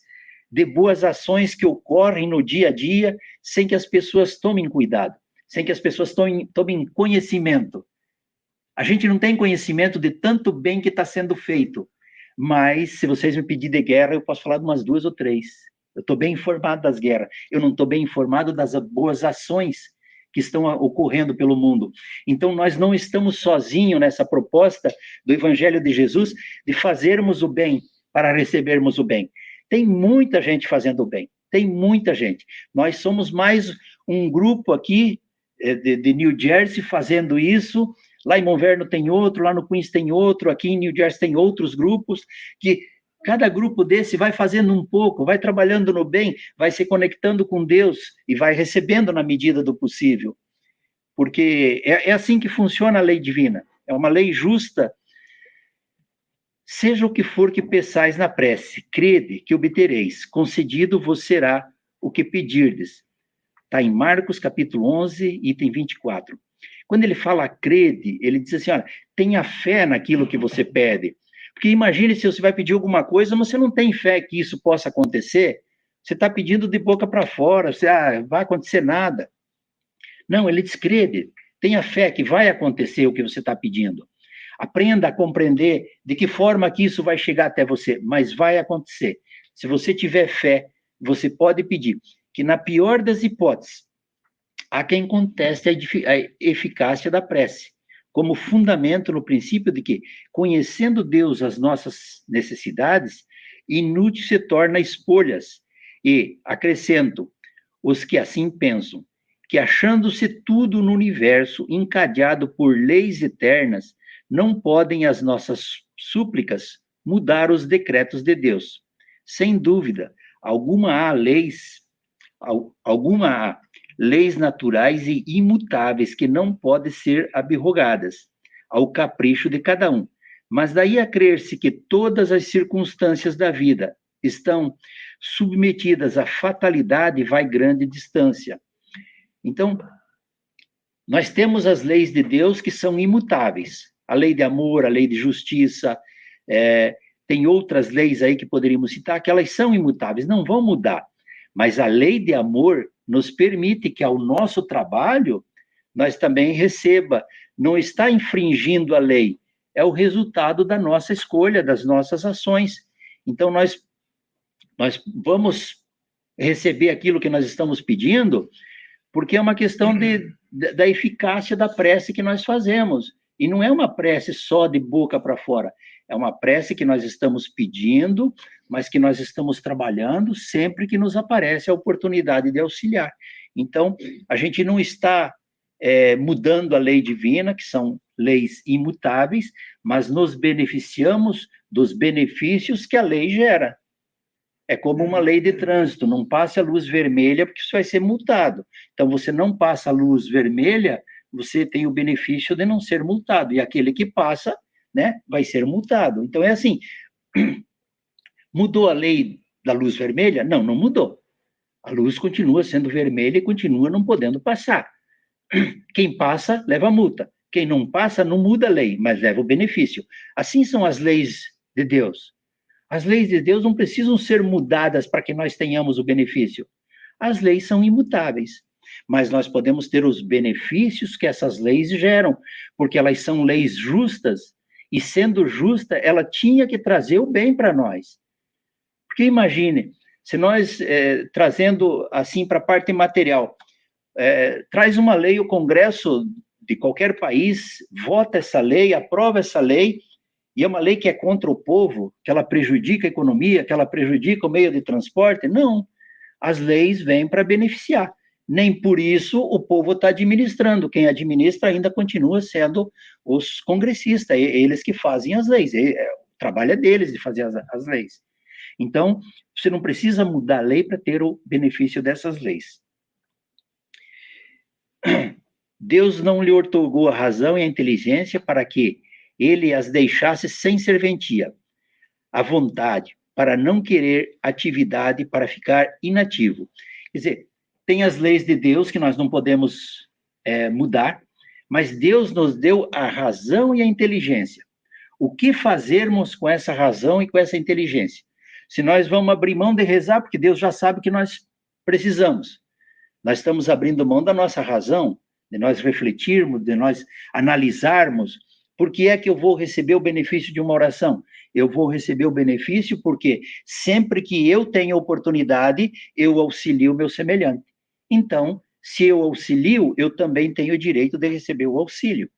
de boas ações que ocorrem no dia a dia, sem que as pessoas tomem cuidado, sem que as pessoas tomem conhecimento. A gente não tem conhecimento de tanto bem que está sendo feito, mas se vocês me pedirem de guerra, eu posso falar de umas 2 ou 3. Eu estou bem informado das guerras, eu não estou bem informado das boas ações que estão ocorrendo pelo mundo. Então, nós não estamos sozinhos nessa proposta do Evangelho de Jesus de fazermos o bem para recebermos o bem. Tem muita gente fazendo o bem, tem muita gente. Nós somos mais um grupo aqui de New Jersey fazendo isso, lá em Monverno tem outro, lá no Queens tem outro, aqui em New Jersey tem outros grupos, que cada grupo desse vai fazendo um pouco, vai trabalhando no bem, vai se conectando com Deus e vai recebendo na medida do possível. Porque é assim que funciona a lei divina. É uma lei justa. Seja o que for que peçais na prece, crede que obtereis, concedido vos será o que pedirdes. Está em Marcos, capítulo 11, item 24. Quando ele fala crede, ele diz assim, olha, tenha fé naquilo que você pede. Porque imagine se você vai pedir alguma coisa, mas você não tem fé que isso possa acontecer, você está pedindo de boca para fora, você, vai acontecer nada. Não, ele diz crede, tenha fé que vai acontecer o que você está pedindo. Aprenda a compreender de que forma que isso vai chegar até você, mas vai acontecer. Se você tiver fé, você pode pedir que, na pior das hipóteses, há quem conteste a eficácia da prece, como fundamento no princípio de que, conhecendo Deus as nossas necessidades, inútil se torna espolhas. E, acrescento, os que assim pensam, que achando-se tudo no universo encadeado por leis eternas, não podem as nossas súplicas mudar os decretos de Deus. Sem dúvida, alguma há leis naturais e imutáveis que não podem ser abrogadas ao capricho de cada um. Mas daí a crer-se que todas as circunstâncias da vida estão submetidas à fatalidade vai grande distância. Então, nós temos as leis de Deus que são imutáveis. A lei de amor, a lei de justiça, tem outras leis aí que poderíamos citar, que elas são imutáveis, não vão mudar. Mas a lei de amor nos permite que ao nosso trabalho, nós também receba, não está infringindo a lei, é o resultado da nossa escolha, das nossas ações. Então, nós vamos receber aquilo que nós estamos pedindo, porque é uma questão da eficácia da prece que nós fazemos. E não é uma prece só de boca para fora, é uma prece que nós estamos pedindo, mas que nós estamos trabalhando sempre que nos aparece a oportunidade de auxiliar. Então, a gente não está mudando a lei divina, que são leis imutáveis, mas nos beneficiamos dos benefícios que a lei gera. É como uma lei de trânsito, não passe a luz vermelha, porque isso vai ser multado. Então, você não passa a luz vermelha, você tem o benefício de não ser multado, e aquele que passa, né, vai ser multado. Então, é assim, mudou a lei da luz vermelha? Não, não mudou. A luz continua sendo vermelha e continua não podendo passar. Quem passa, leva a multa. Quem não passa, não muda a lei, mas leva o benefício. Assim são as leis de Deus. As leis de Deus não precisam ser mudadas para que nós tenhamos o benefício. As leis são imutáveis, mas nós podemos ter os benefícios que essas leis geram, porque elas são leis justas e sendo justa, ela tinha que trazer o bem para nós. Porque imagine, se nós, trazendo assim para a parte material, traz uma lei, o Congresso de qualquer país vota essa lei, aprova essa lei, e é uma lei que é contra o povo, que ela prejudica a economia, que ela prejudica o meio de transporte. Não, as leis vêm para beneficiar. Nem por isso o povo está administrando. Quem administra ainda continua sendo os congressistas, eles que fazem as leis. O trabalho é deles de fazer as leis. Então, você não precisa mudar a lei para ter o benefício dessas leis. Deus não lhe outorgou a razão e a inteligência para que ele as deixasse sem serventia, à vontade, para não querer atividade, para ficar inativo. Quer dizer, tem as leis de Deus que nós não podemos mudar, mas Deus nos deu a razão e a inteligência. O que fazermos com essa razão e com essa inteligência? Se nós vamos abrir mão de rezar, porque Deus já sabe que nós precisamos. Nós estamos abrindo mão da nossa razão, de nós refletirmos, de nós analisarmos. Por que é que eu vou receber o benefício de uma oração? Eu vou receber o benefício porque sempre que eu tenho oportunidade, eu auxilio o meu semelhante. Então, se eu auxilio, eu também tenho o direito de receber o auxílio.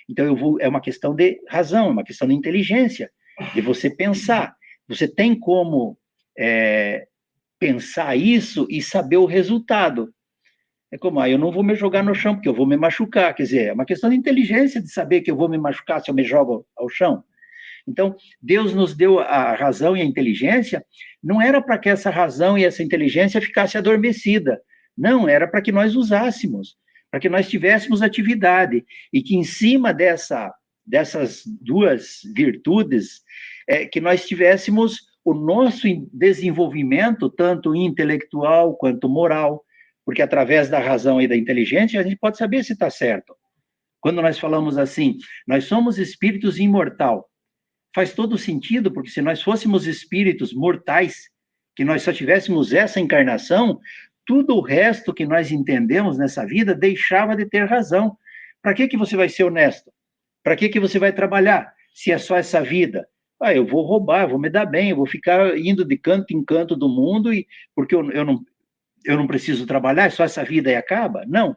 Então, é uma questão de razão, é uma questão de inteligência, de você pensar. Você tem como pensar isso e saber o resultado. É como, eu não vou me jogar no chão, porque eu vou me machucar. Quer dizer, é uma questão de inteligência de saber que eu vou me machucar se eu me jogo ao chão. Então, Deus nos deu a razão e a inteligência, não era para que essa razão e essa inteligência ficasse adormecida. Não, era para que nós usássemos, para que nós tivéssemos atividade, e que em cima dessas duas virtudes, que nós tivéssemos o nosso desenvolvimento, tanto intelectual quanto moral, porque através da razão e da inteligência a gente pode saber se está certo. Quando nós falamos assim, nós somos espíritos imortal, faz todo sentido, porque se nós fôssemos espíritos mortais, que nós só tivéssemos essa encarnação, tudo o resto que nós entendemos nessa vida deixava de ter razão. Para que você vai ser honesto? Para que você vai trabalhar, se é só essa vida? Eu vou roubar, eu vou me dar bem, eu vou ficar indo de canto em canto do mundo, porque eu não preciso trabalhar, é só essa vida e acaba? Não.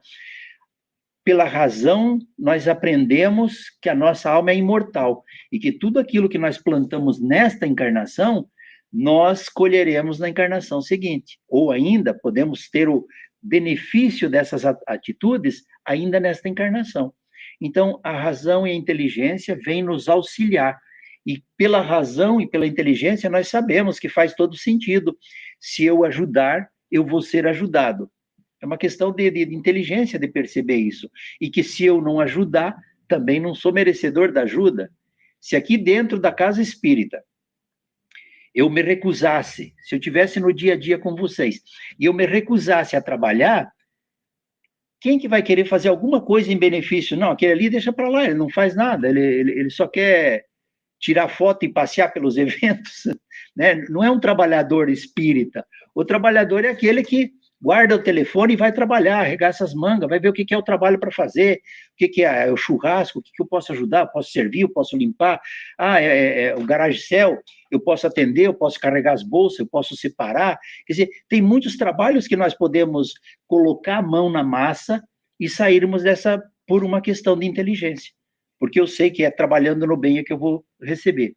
Pela razão, nós aprendemos que a nossa alma é imortal e que tudo aquilo que nós plantamos nesta encarnação, nós colheremos na encarnação seguinte. Ou ainda, podemos ter o benefício dessas atitudes ainda nesta encarnação. Então, a razão e a inteligência vêm nos auxiliar. E pela razão e pela inteligência, nós sabemos que faz todo sentido. Se eu ajudar, eu vou ser ajudado. É uma questão de inteligência de perceber isso. E que se eu não ajudar, também não sou merecedor da ajuda. Se aqui dentro da casa espírita eu me recusasse, se eu estivesse no dia a dia com vocês, e eu me recusasse a trabalhar, quem que vai querer fazer alguma coisa em benefício? Não, aquele ali deixa para lá, ele não faz nada, ele só quer tirar foto e passear pelos eventos, né? Não é um trabalhador espírita. O trabalhador é aquele que guarda o telefone e vai trabalhar, arregaça as mangas, vai ver o que é o trabalho para fazer, o que é o churrasco, o que eu posso ajudar, eu posso servir, eu posso limpar, o garage-cel, eu posso atender, eu posso carregar as bolsas, eu posso separar. Quer dizer, tem muitos trabalhos que nós podemos colocar a mão na massa e sairmos dessa por uma questão de inteligência, porque eu sei que é trabalhando no bem é que eu vou receber.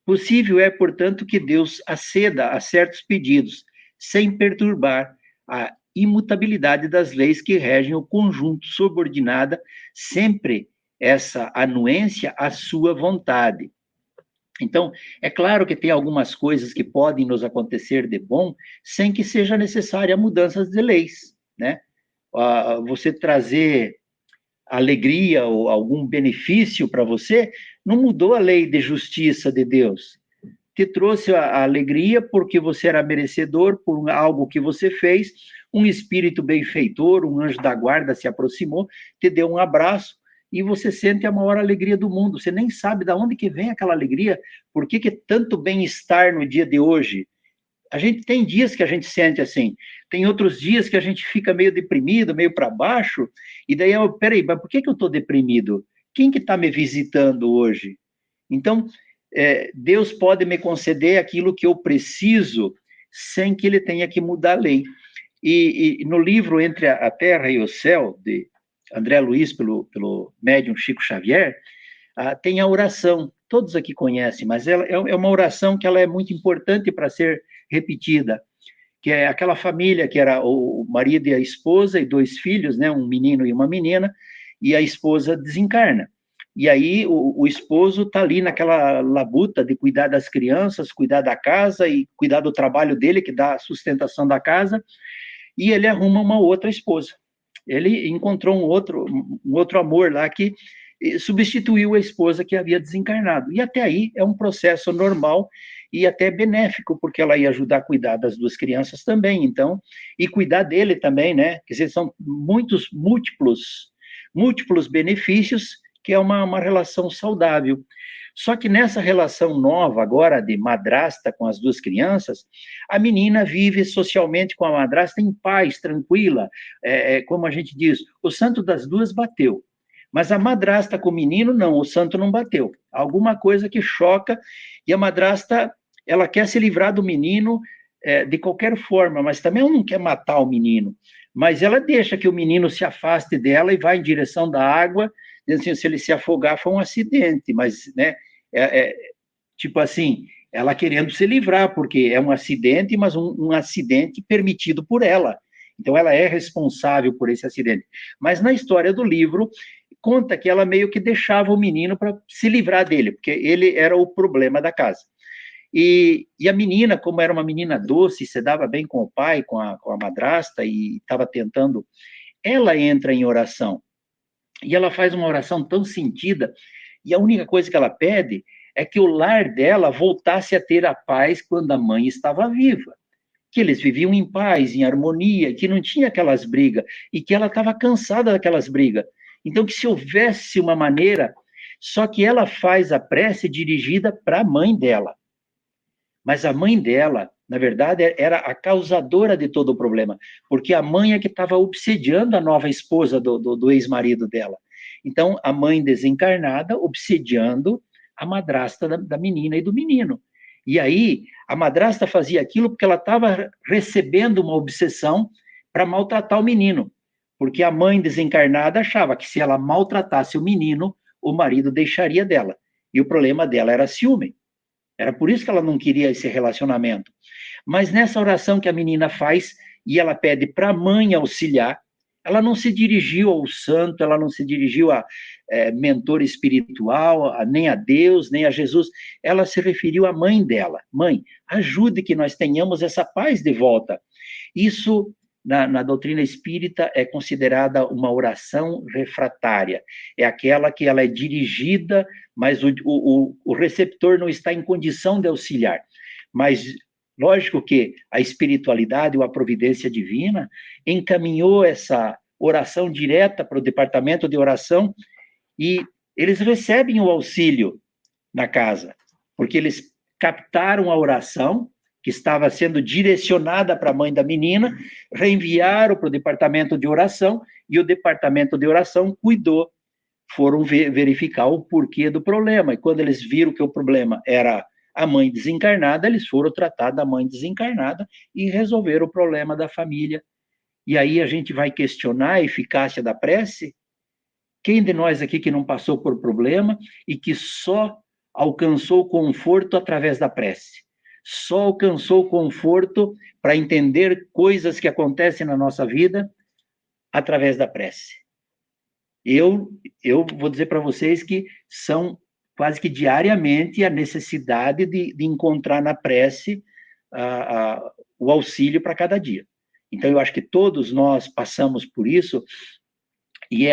Possível é, portanto, que Deus aceda a certos pedidos, sem perturbar a imutabilidade das leis que regem o conjunto, subordinada sempre essa anuência à sua vontade. Então, é claro que tem algumas coisas que podem nos acontecer de bom, sem que seja necessária mudanças de leis, né? Você trazer alegria ou algum benefício para você, não mudou a lei de justiça de Deus. Te trouxe a alegria porque você era merecedor por algo que você fez, um espírito benfeitor, um anjo da guarda se aproximou, te deu um abraço e você sente a maior alegria do mundo. Você nem sabe de onde que vem aquela alegria, por que tanto bem-estar no dia de hoje. A gente tem dias que a gente sente assim, tem outros dias que a gente fica meio deprimido, meio para baixo, e daí, peraí, mas por que eu estou deprimido? Quem que está me visitando hoje? Então, Deus pode me conceder aquilo que eu preciso sem que ele tenha que mudar a lei. E no livro Entre a Terra e o Céu, de André Luiz, pelo médium Chico Xavier, tem a oração, todos aqui conhecem, mas ela é uma oração que ela é muito importante para ser repetida, que é aquela família que era o marido e a esposa e 2 filhos, né, um menino e uma menina, e a esposa desencarna. E aí o esposo está ali naquela labuta de cuidar das crianças, cuidar da casa e cuidar do trabalho dele, que dá a sustentação da casa, e ele arruma uma outra esposa. Ele encontrou um outro amor lá que substituiu a esposa que havia desencarnado. E até aí é um processo normal e até benéfico, porque ela ia ajudar a cuidar das 2 crianças também, então, e cuidar dele também, né? Quer dizer, são múltiplos benefícios, que é uma relação saudável. Só que nessa relação nova agora de madrasta com as 2 crianças, a menina vive socialmente com a madrasta em paz, tranquila, como a gente diz, o santo das 2 bateu, mas a madrasta com o menino não, o santo não bateu. Alguma coisa que choca, e a madrasta, ela quer se livrar do menino de qualquer forma, mas também ela não quer matar o menino, mas ela deixa que o menino se afaste dela e vá em direção da água, dizendo assim, se ele se afogar foi um acidente, mas, né, tipo assim, ela querendo se livrar, porque é um acidente, mas um acidente permitido por ela. Então, ela é responsável por esse acidente. Mas na história do livro, conta que ela meio que deixava o menino para se livrar dele, porque ele era o problema da casa. E a menina, como era uma menina doce, se dava bem com o pai, com a madrasta, e estava tentando, ela entra em oração. E ela faz uma oração tão sentida, e a única coisa que ela pede é que o lar dela voltasse a ter a paz quando a mãe estava viva, que eles viviam em paz, em harmonia, que não tinha aquelas brigas, e que ela estava cansada daquelas brigas. Então, que se houvesse uma maneira, só que ela faz a prece dirigida para a mãe dela. Mas a mãe dela, na verdade, era a causadora de todo o problema, porque a mãe é que estava obsediando a nova esposa do ex-marido dela. Então, a mãe desencarnada obsediando a madrasta da menina e do menino. E aí, a madrasta fazia aquilo porque ela estava recebendo uma obsessão para maltratar o menino, porque a mãe desencarnada achava que se ela maltratasse o menino, o marido deixaria dela. E o problema dela era ciúme. Era por isso que ela não queria esse relacionamento. Mas nessa oração que a menina faz, e ela pede para a mãe auxiliar, ela não se dirigiu ao santo, ela não se dirigiu a mentor espiritual, nem a Deus, nem a Jesus, ela se referiu à mãe dela. Mãe, ajude que nós tenhamos essa paz de volta. Isso, na doutrina espírita, é considerada uma oração refratária. É aquela que ela é dirigida, mas o receptor não está em condição de auxiliar. Mas, lógico que a espiritualidade ou a providência divina encaminhou essa oração direta para o departamento de oração e eles recebem o auxílio na casa, porque eles captaram a oração que estava sendo direcionada para a mãe da menina, reenviaram para o departamento de oração e o departamento de oração cuidou, foram verificar o porquê do problema. E quando eles viram que o problema era a mãe desencarnada, eles foram tratar da mãe desencarnada e resolveram o problema da família. E aí a gente vai questionar a eficácia da prece? Quem de nós aqui que não passou por problema e que só alcançou conforto através da prece? Só alcançou conforto para entender coisas que acontecem na nossa vida através da prece. Eu vou dizer para vocês que são quase que diariamente a necessidade de encontrar na prece o auxílio para cada dia. Então, eu acho que todos nós passamos por isso, e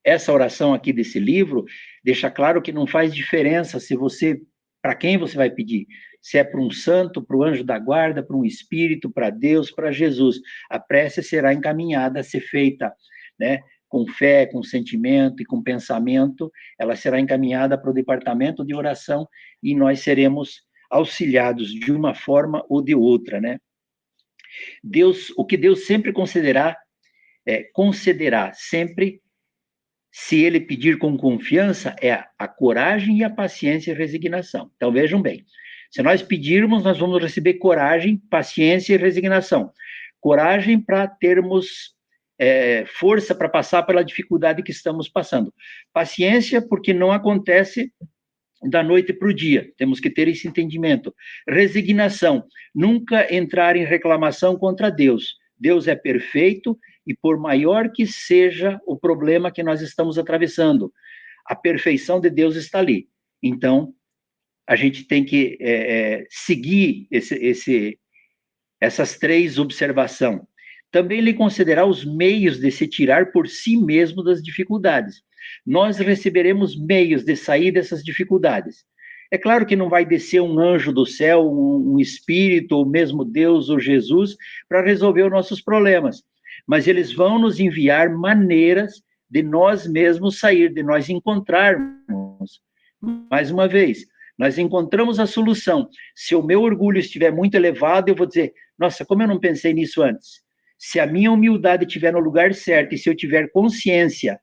essa oração aqui desse livro deixa claro que não faz diferença se você, para quem você vai pedir, se é para um santo, para o anjo da guarda, para um espírito, para Deus, para Jesus. A prece será encaminhada a ser feita, né, com fé, com sentimento e com pensamento, ela será encaminhada para o departamento de oração e nós seremos auxiliados de uma forma ou de outra, né? O que Deus sempre concederá sempre Se ele pedir com confiança, é a coragem e a paciência e a resignação. Então, vejam bem, se nós pedirmos, nós vamos receber coragem, paciência e resignação. Coragem para termos força para passar pela dificuldade que estamos passando. Paciência, porque não acontece da noite para o dia. Temos que ter esse entendimento. Resignação, nunca entrar em reclamação contra Deus. Deus é perfeito e por maior que seja o problema que nós estamos atravessando, a perfeição de Deus está ali. Então, a gente tem que seguir essas três observações. Também lhe considerar os meios de se tirar por si mesmo das dificuldades. Nós receberemos meios de sair dessas dificuldades. É claro que não vai descer um anjo do céu, um espírito, ou mesmo Deus ou Jesus, para resolver os nossos problemas. Mas eles vão nos enviar maneiras de nós mesmos sair, de nós encontrarmos. Mais uma vez, nós encontramos a solução. Se o meu orgulho estiver muito elevado, eu vou dizer, nossa, como eu não pensei nisso antes? Se a minha humildade estiver no lugar certo e se eu tiver consciência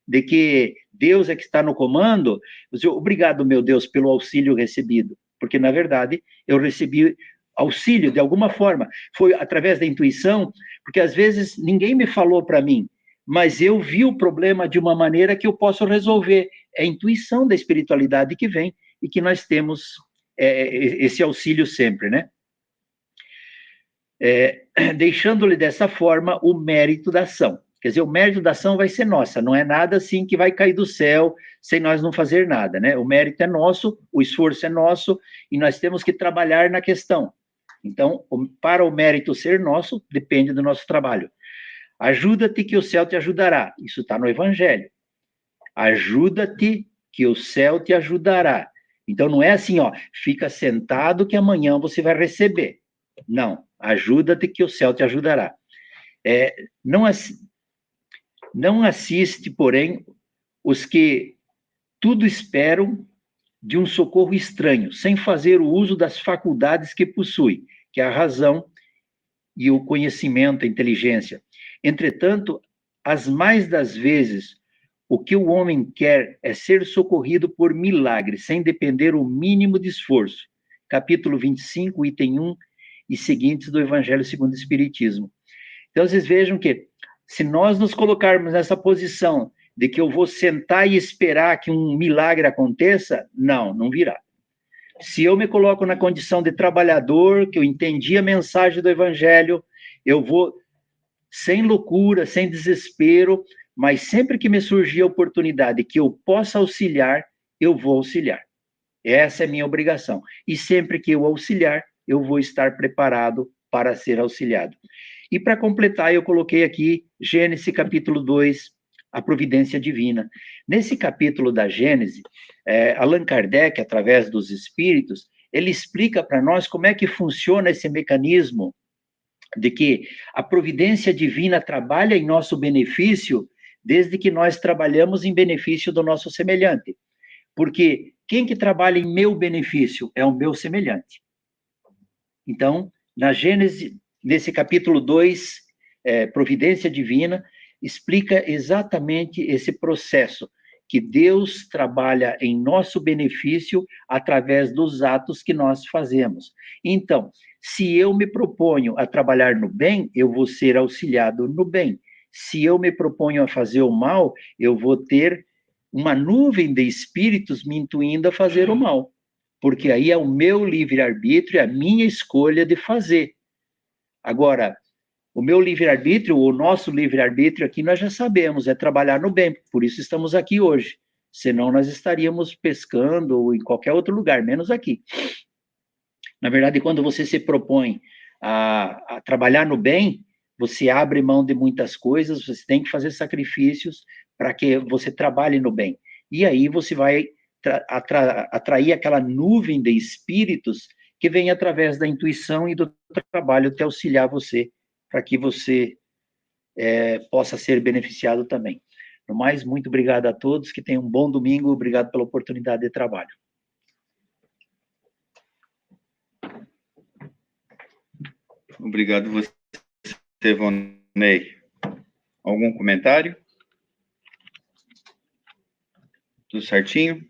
de que Deus é que está no comando, eu digo, obrigado, meu Deus, pelo auxílio recebido. Porque, na verdade, eu recebi auxílio de alguma forma. Foi através da intuição, porque às vezes ninguém me falou para mim, mas eu vi o problema de uma maneira que eu posso resolver. É a intuição da espiritualidade que vem e que nós temos esse auxílio sempre, né? Deixando-lhe dessa forma o mérito da ação. Quer dizer, o mérito da ação vai ser nossa, não é nada assim que vai cair do céu sem nós não fazer nada, né? O mérito é nosso, o esforço é nosso e nós temos que trabalhar na questão. Então, para o mérito ser nosso, depende do nosso trabalho. Ajuda-te que o céu te ajudará. Isso está no Evangelho. Ajuda-te que o céu te ajudará. Então, não é assim, ó, fica sentado que amanhã você vai receber. Não, ajuda-te que o céu te ajudará. Não assiste, porém, os que tudo esperam de um socorro estranho, sem fazer o uso das faculdades que possui, que é a razão e o conhecimento, a inteligência. Entretanto, as mais das vezes, o que o homem quer é ser socorrido por milagre, sem depender o mínimo de esforço. Capítulo 25, item 1 e seguintes do Evangelho segundo o Espiritismo. Então, vocês vejam que, se nós nos colocarmos nessa posição de que eu vou sentar e esperar que um milagre aconteça, não virá. Se eu me coloco na condição de trabalhador, que eu entendi a mensagem do Evangelho, eu vou sem loucura, sem desespero, mas sempre que me surgir a oportunidade que eu possa auxiliar, eu vou auxiliar. Essa é a minha obrigação. E sempre que eu auxiliar, eu vou estar preparado para ser auxiliado. E para completar, eu coloquei aqui Gênesis capítulo 2, a providência divina. Nesse capítulo da Gênesis, Allan Kardec, através dos espíritos, ele explica para nós como é que funciona esse mecanismo de que a providência divina trabalha em nosso benefício desde que nós trabalhamos em benefício do nosso semelhante. Porque quem que trabalha em meu benefício é o meu semelhante. Então, na Gênesis, nesse capítulo 2, Providência Divina, explica exatamente esse processo, que Deus trabalha em nosso benefício através dos atos que nós fazemos. Então, se eu me proponho a trabalhar no bem, eu vou ser auxiliado no bem. Se eu me proponho a fazer o mal, eu vou ter uma nuvem de espíritos me intuindo a fazer o mal. Porque aí é o meu livre-arbítrio, é a minha escolha de fazer. Agora, o meu livre-arbítrio, o nosso livre-arbítrio aqui, nós já sabemos, é trabalhar no bem, por isso estamos aqui hoje. Senão nós estaríamos pescando ou em qualquer outro lugar, menos aqui. Na verdade, quando você se propõe a trabalhar no bem, você abre mão de muitas coisas, você tem que fazer sacrifícios para que você trabalhe no bem. E aí você vai atrair aquela nuvem de espíritos que vem através da intuição e do trabalho te auxiliar você, para que você possa ser beneficiado também. No mais, muito obrigado a todos, que tenham um bom domingo, obrigado pela oportunidade de trabalho. Obrigado você, Vonei. Algum comentário? Tudo certinho?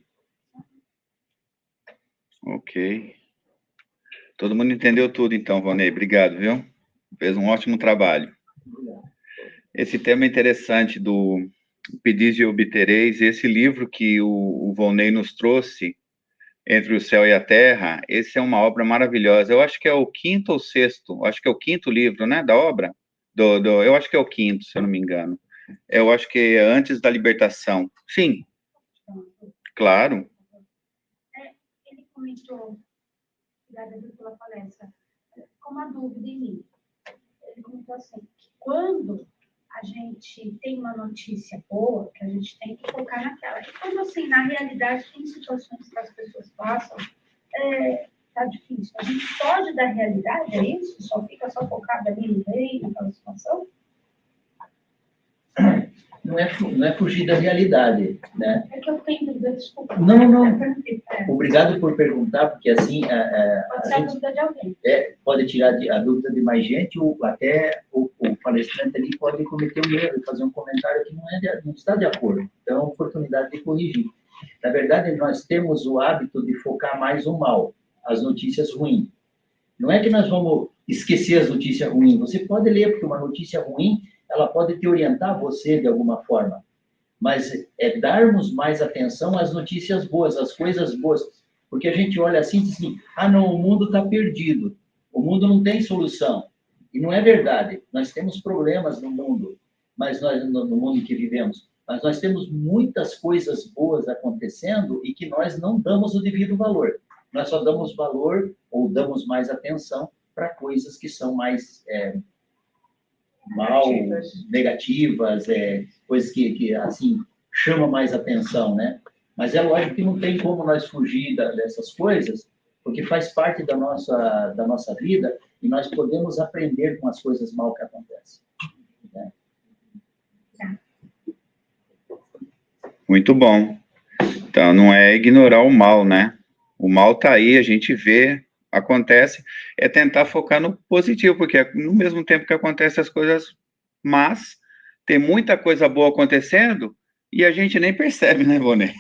Ok. Todo mundo entendeu tudo, então, Vonei. Obrigado, viu? Fez um ótimo trabalho. Esse tema é interessante do Pedis e Obtereis. Esse livro que o Vonei nos trouxe, Entre o Céu e a Terra, esse é uma obra maravilhosa. Eu acho que é o quinto ou sexto, acho que é o quinto livro, né, da obra. Eu acho que é o quinto, se eu não me engano. Eu acho que é antes da libertação. Sim, claro. Ele comentou, obrigada pela palestra, com uma dúvida em mim. Ele comentou assim, que quando a gente tem uma notícia boa, que a gente tem que focar naquela. E quando, assim, na realidade, tem situações que as pessoas passam, tá difícil. A gente foge da realidade, é isso? Fica só focado ali no bem, naquela situação? Não é fugir da realidade, né? É que eu tenho dúvida, desculpa. Não. Obrigado por perguntar, porque assim... Pode ser a dúvida de alguém. Pode tirar a dúvida de mais gente, ou até o palestrante ali pode cometer um erro, fazer um comentário que não está de acordo. Então, é uma oportunidade de corrigir. Na verdade, nós temos o hábito de focar mais no mal, as notícias ruins. Não é que nós vamos esquecer as notícias ruins. Você pode ler, porque uma notícia ruim, ela pode te orientar você de alguma forma. Mas é darmos mais atenção às notícias boas, às coisas boas. Porque a gente olha assim e diz assim, não, o mundo está perdido. O mundo não tem solução. E não é verdade. Nós temos problemas no mundo, mas no mundo em que vivemos. Mas nós temos muitas coisas boas acontecendo e que nós não damos o devido valor. Nós só damos valor ou damos mais atenção para coisas que são mais negativas, coisas que assim, chamam mais atenção, né? Mas é lógico que não tem como nós fugir dessas coisas, porque faz parte da nossa vida e nós podemos aprender com as coisas mal que acontecem. Né? Muito bom. Então, não é ignorar o mal, né? O mal está aí, a gente vê, acontece, é tentar focar no positivo, porque no mesmo tempo que acontecem as coisas más, tem muita coisa boa acontecendo e a gente nem percebe, né, Vonei?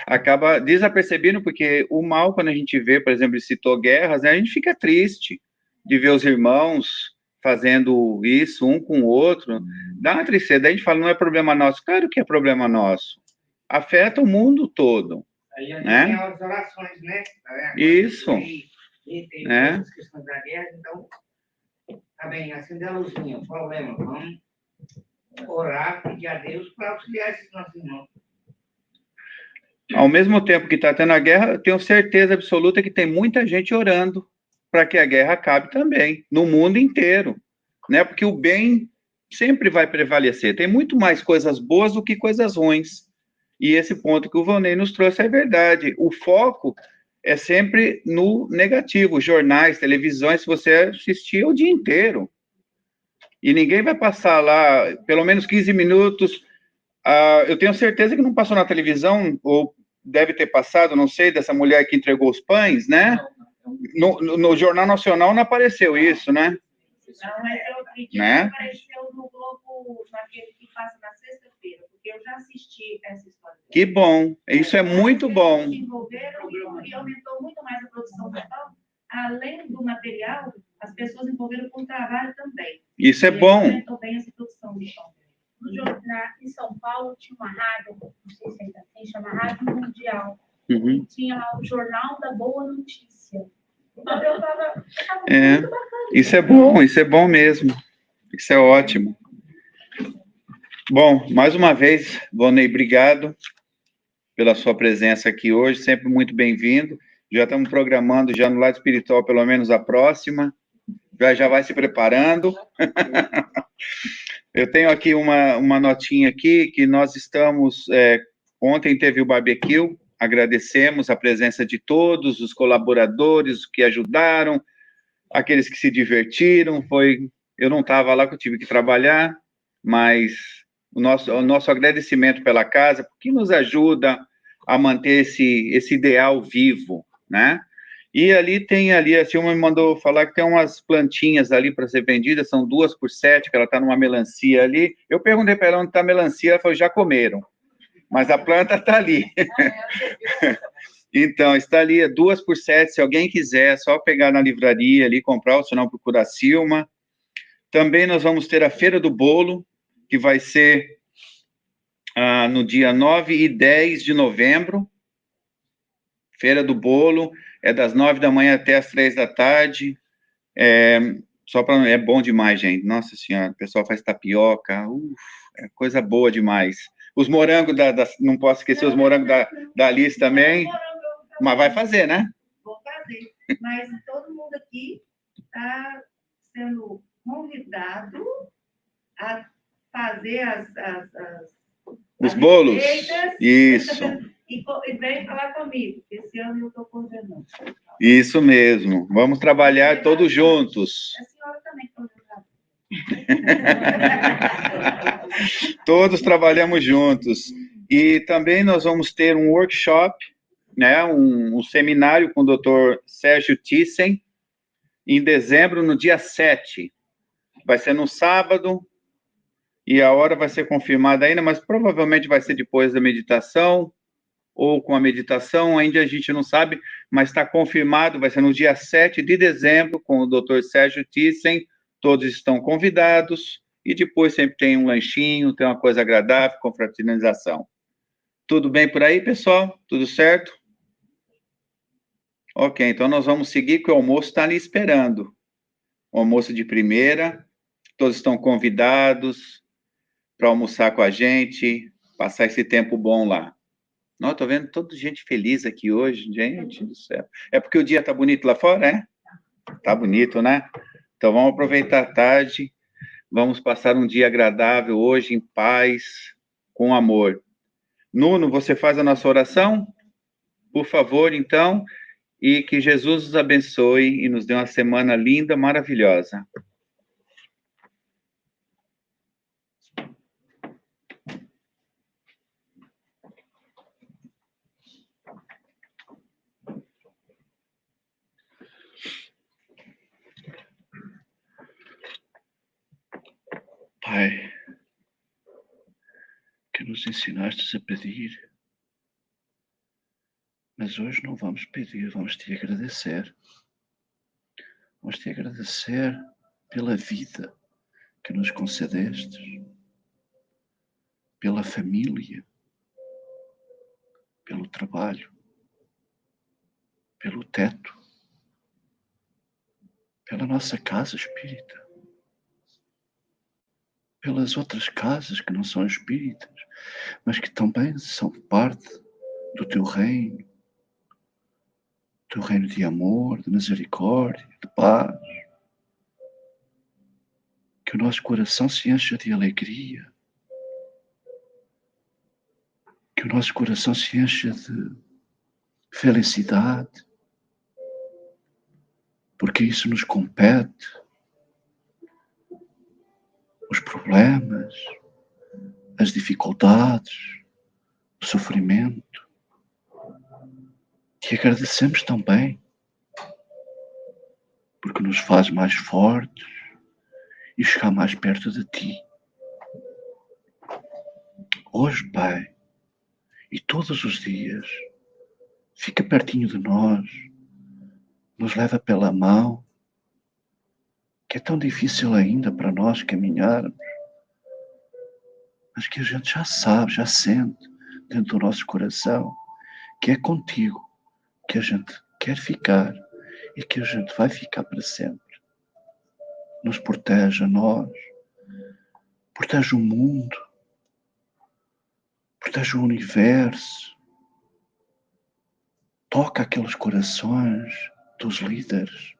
Acaba desapercebendo, porque o mal, quando a gente vê, por exemplo, ele citou guerras, né, a gente fica triste de ver os irmãos fazendo isso um com o outro, dá uma tristeza, daí a gente fala, não é problema nosso. Claro que é problema nosso, afeta o mundo todo. Aí a gente né? tem as orações, né? Isso. E tem as questões da guerra, então, tá bem, acender a luzinha, o problema, vamos orar, pedir a Deus para auxiliar esses nossos irmãos. Ao mesmo tempo que está tendo a guerra, eu tenho certeza absoluta que tem muita gente orando para que a guerra acabe também, no mundo inteiro, né? Porque o bem sempre vai prevalecer. Tem muito mais coisas boas do que coisas ruins. E esse ponto que o Vonei nos trouxe é verdade. O foco é sempre no negativo. Jornais, televisões, se você assistir o dia inteiro. E ninguém vai passar lá pelo menos 15 minutos. Eu tenho certeza que não passou na televisão, ou deve ter passado, não sei, dessa mulher que entregou os pães, né? No Jornal Nacional não apareceu isso, né? Não, mas eu acredito né? que apareceu no Globo, naquele que passa na sexta-feira, porque eu já assisti essa história. Que bom, isso é muito bom. Eles desenvolveram e aumentou muito mais a produção total. Além do material, as pessoas envolveram com o trabalho também. Isso é bom. Aumentou bem essa produção do som. Em São Paulo tinha uma rádio, não sei se ainda tem, chama Rádio Mundial. Uhum. E tinha lá o Jornal da Boa Notícia. Então eu tava muito bacana. Isso é bom mesmo. Isso é ótimo. Bom, mais uma vez, Vonei, obrigado pela sua presença aqui hoje, sempre muito bem-vindo. Já estamos programando já no lado espiritual, pelo menos a próxima. Já vai se preparando. Eu tenho aqui uma notinha aqui, que nós estamos... ontem teve o barbecue, agradecemos a presença de todos, os colaboradores que ajudaram, aqueles que se divertiram. Eu não estava lá, que eu tive que trabalhar, mas o nosso agradecimento pela casa, porque nos ajuda a manter esse ideal vivo, né? E ali a Silma me mandou falar que tem umas plantinhas ali para ser vendidas, são 2 por 7, que ela está numa melancia ali. Eu perguntei para ela onde está a melancia, ela falou, já comeram. mas a planta está ali. Então, está ali, 2 por 7, se alguém quiser, é só pegar na livraria ali, comprar, ou se não, procurar a Silma. Também nós vamos ter a Feira do Bolo, que vai ser no dia 9 e 10 de novembro. Feira do Bolo, é das 9 da manhã até as 3 da tarde. É bom demais, gente. Nossa Senhora, o pessoal faz tapioca, é coisa boa demais. Os morangos não posso esquecer os morangos da Alice também. Mas vai fazer, né? Vou fazer. Mas todo mundo aqui está sendo convidado a fazer os bolos. Receitas, isso. E vem falar comigo. Esse ano eu estou coordenando. Isso mesmo. Vamos trabalhar todos juntos. A senhora também coordenadora. Todos trabalhamos juntos. E também nós vamos ter um workshop, né, um seminário com o Dr. Sérgio Thyssen, em dezembro, no dia 7. Vai ser no sábado, e a hora vai ser confirmada ainda, mas provavelmente vai ser depois da meditação, ou com a meditação, ainda a gente não sabe, mas está confirmado, vai ser no dia 7 de dezembro, com o Dr. Sérgio Thyssen, todos estão convidados, e depois sempre tem um lanchinho, tem uma coisa agradável, com fraternização. Tudo bem por aí, pessoal? Tudo certo? Ok, então nós vamos seguir, que o almoço está ali esperando. O almoço de primeira, todos estão convidados para almoçar com a gente, passar esse tempo bom lá. Não, estou vendo toda gente feliz aqui hoje, gente do céu. É porque o dia está bonito lá fora, é? Tá bonito, né? Então vamos aproveitar a tarde, vamos passar um dia agradável hoje, em paz, com amor. Nuno, você faz a nossa oração? Por favor, então, e que Jesus nos abençoe e nos dê uma semana linda, maravilhosa. Pai, que nos ensinaste a pedir, mas hoje não vamos pedir, vamos te agradecer. Vamos te agradecer pela vida que nos concedeste, pela família, pelo trabalho, pelo teto, pela nossa casa espírita, pelas outras casas que não são espíritas, mas que também são parte do teu reino de amor, de misericórdia, de paz. Que o nosso coração se encha de alegria, que o nosso coração se encha de felicidade, porque isso nos compete. Os problemas, as dificuldades, o sofrimento. Te agradecemos também, porque nos faz mais fortes e chegar mais perto de ti. Hoje, Pai, e todos os dias, fica pertinho de nós, nos leva pela mão, que é tão difícil ainda para nós caminharmos, mas que a gente já sabe, já sente dentro do nosso coração, que é contigo que a gente quer ficar e que a gente vai ficar para sempre. Nos protege a nós, protege o mundo, protege o universo, toca aqueles corações dos líderes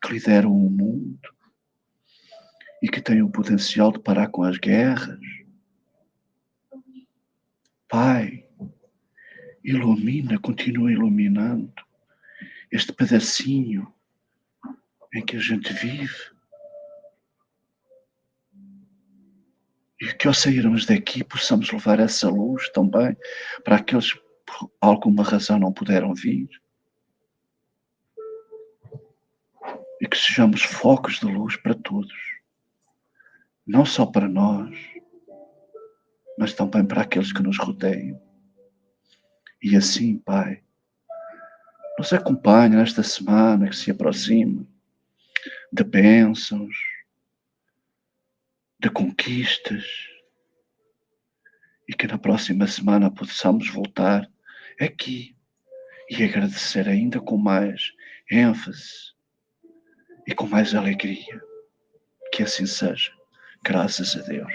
que lideram o mundo e que têm o potencial de parar com as guerras. Pai, ilumina, continua iluminando este pedacinho em que a gente vive. E que ao sairmos daqui possamos levar essa luz também para aqueles que por alguma razão não puderam vir. E que sejamos focos de luz para todos. Não só para nós, mas também para aqueles que nos rodeiam. E assim, Pai, nos acompanha nesta semana que se aproxima, de bênçãos, de conquistas, e que na próxima semana possamos voltar aqui e agradecer ainda com mais ênfase e com mais alegria. Que assim seja. Graças a Deus.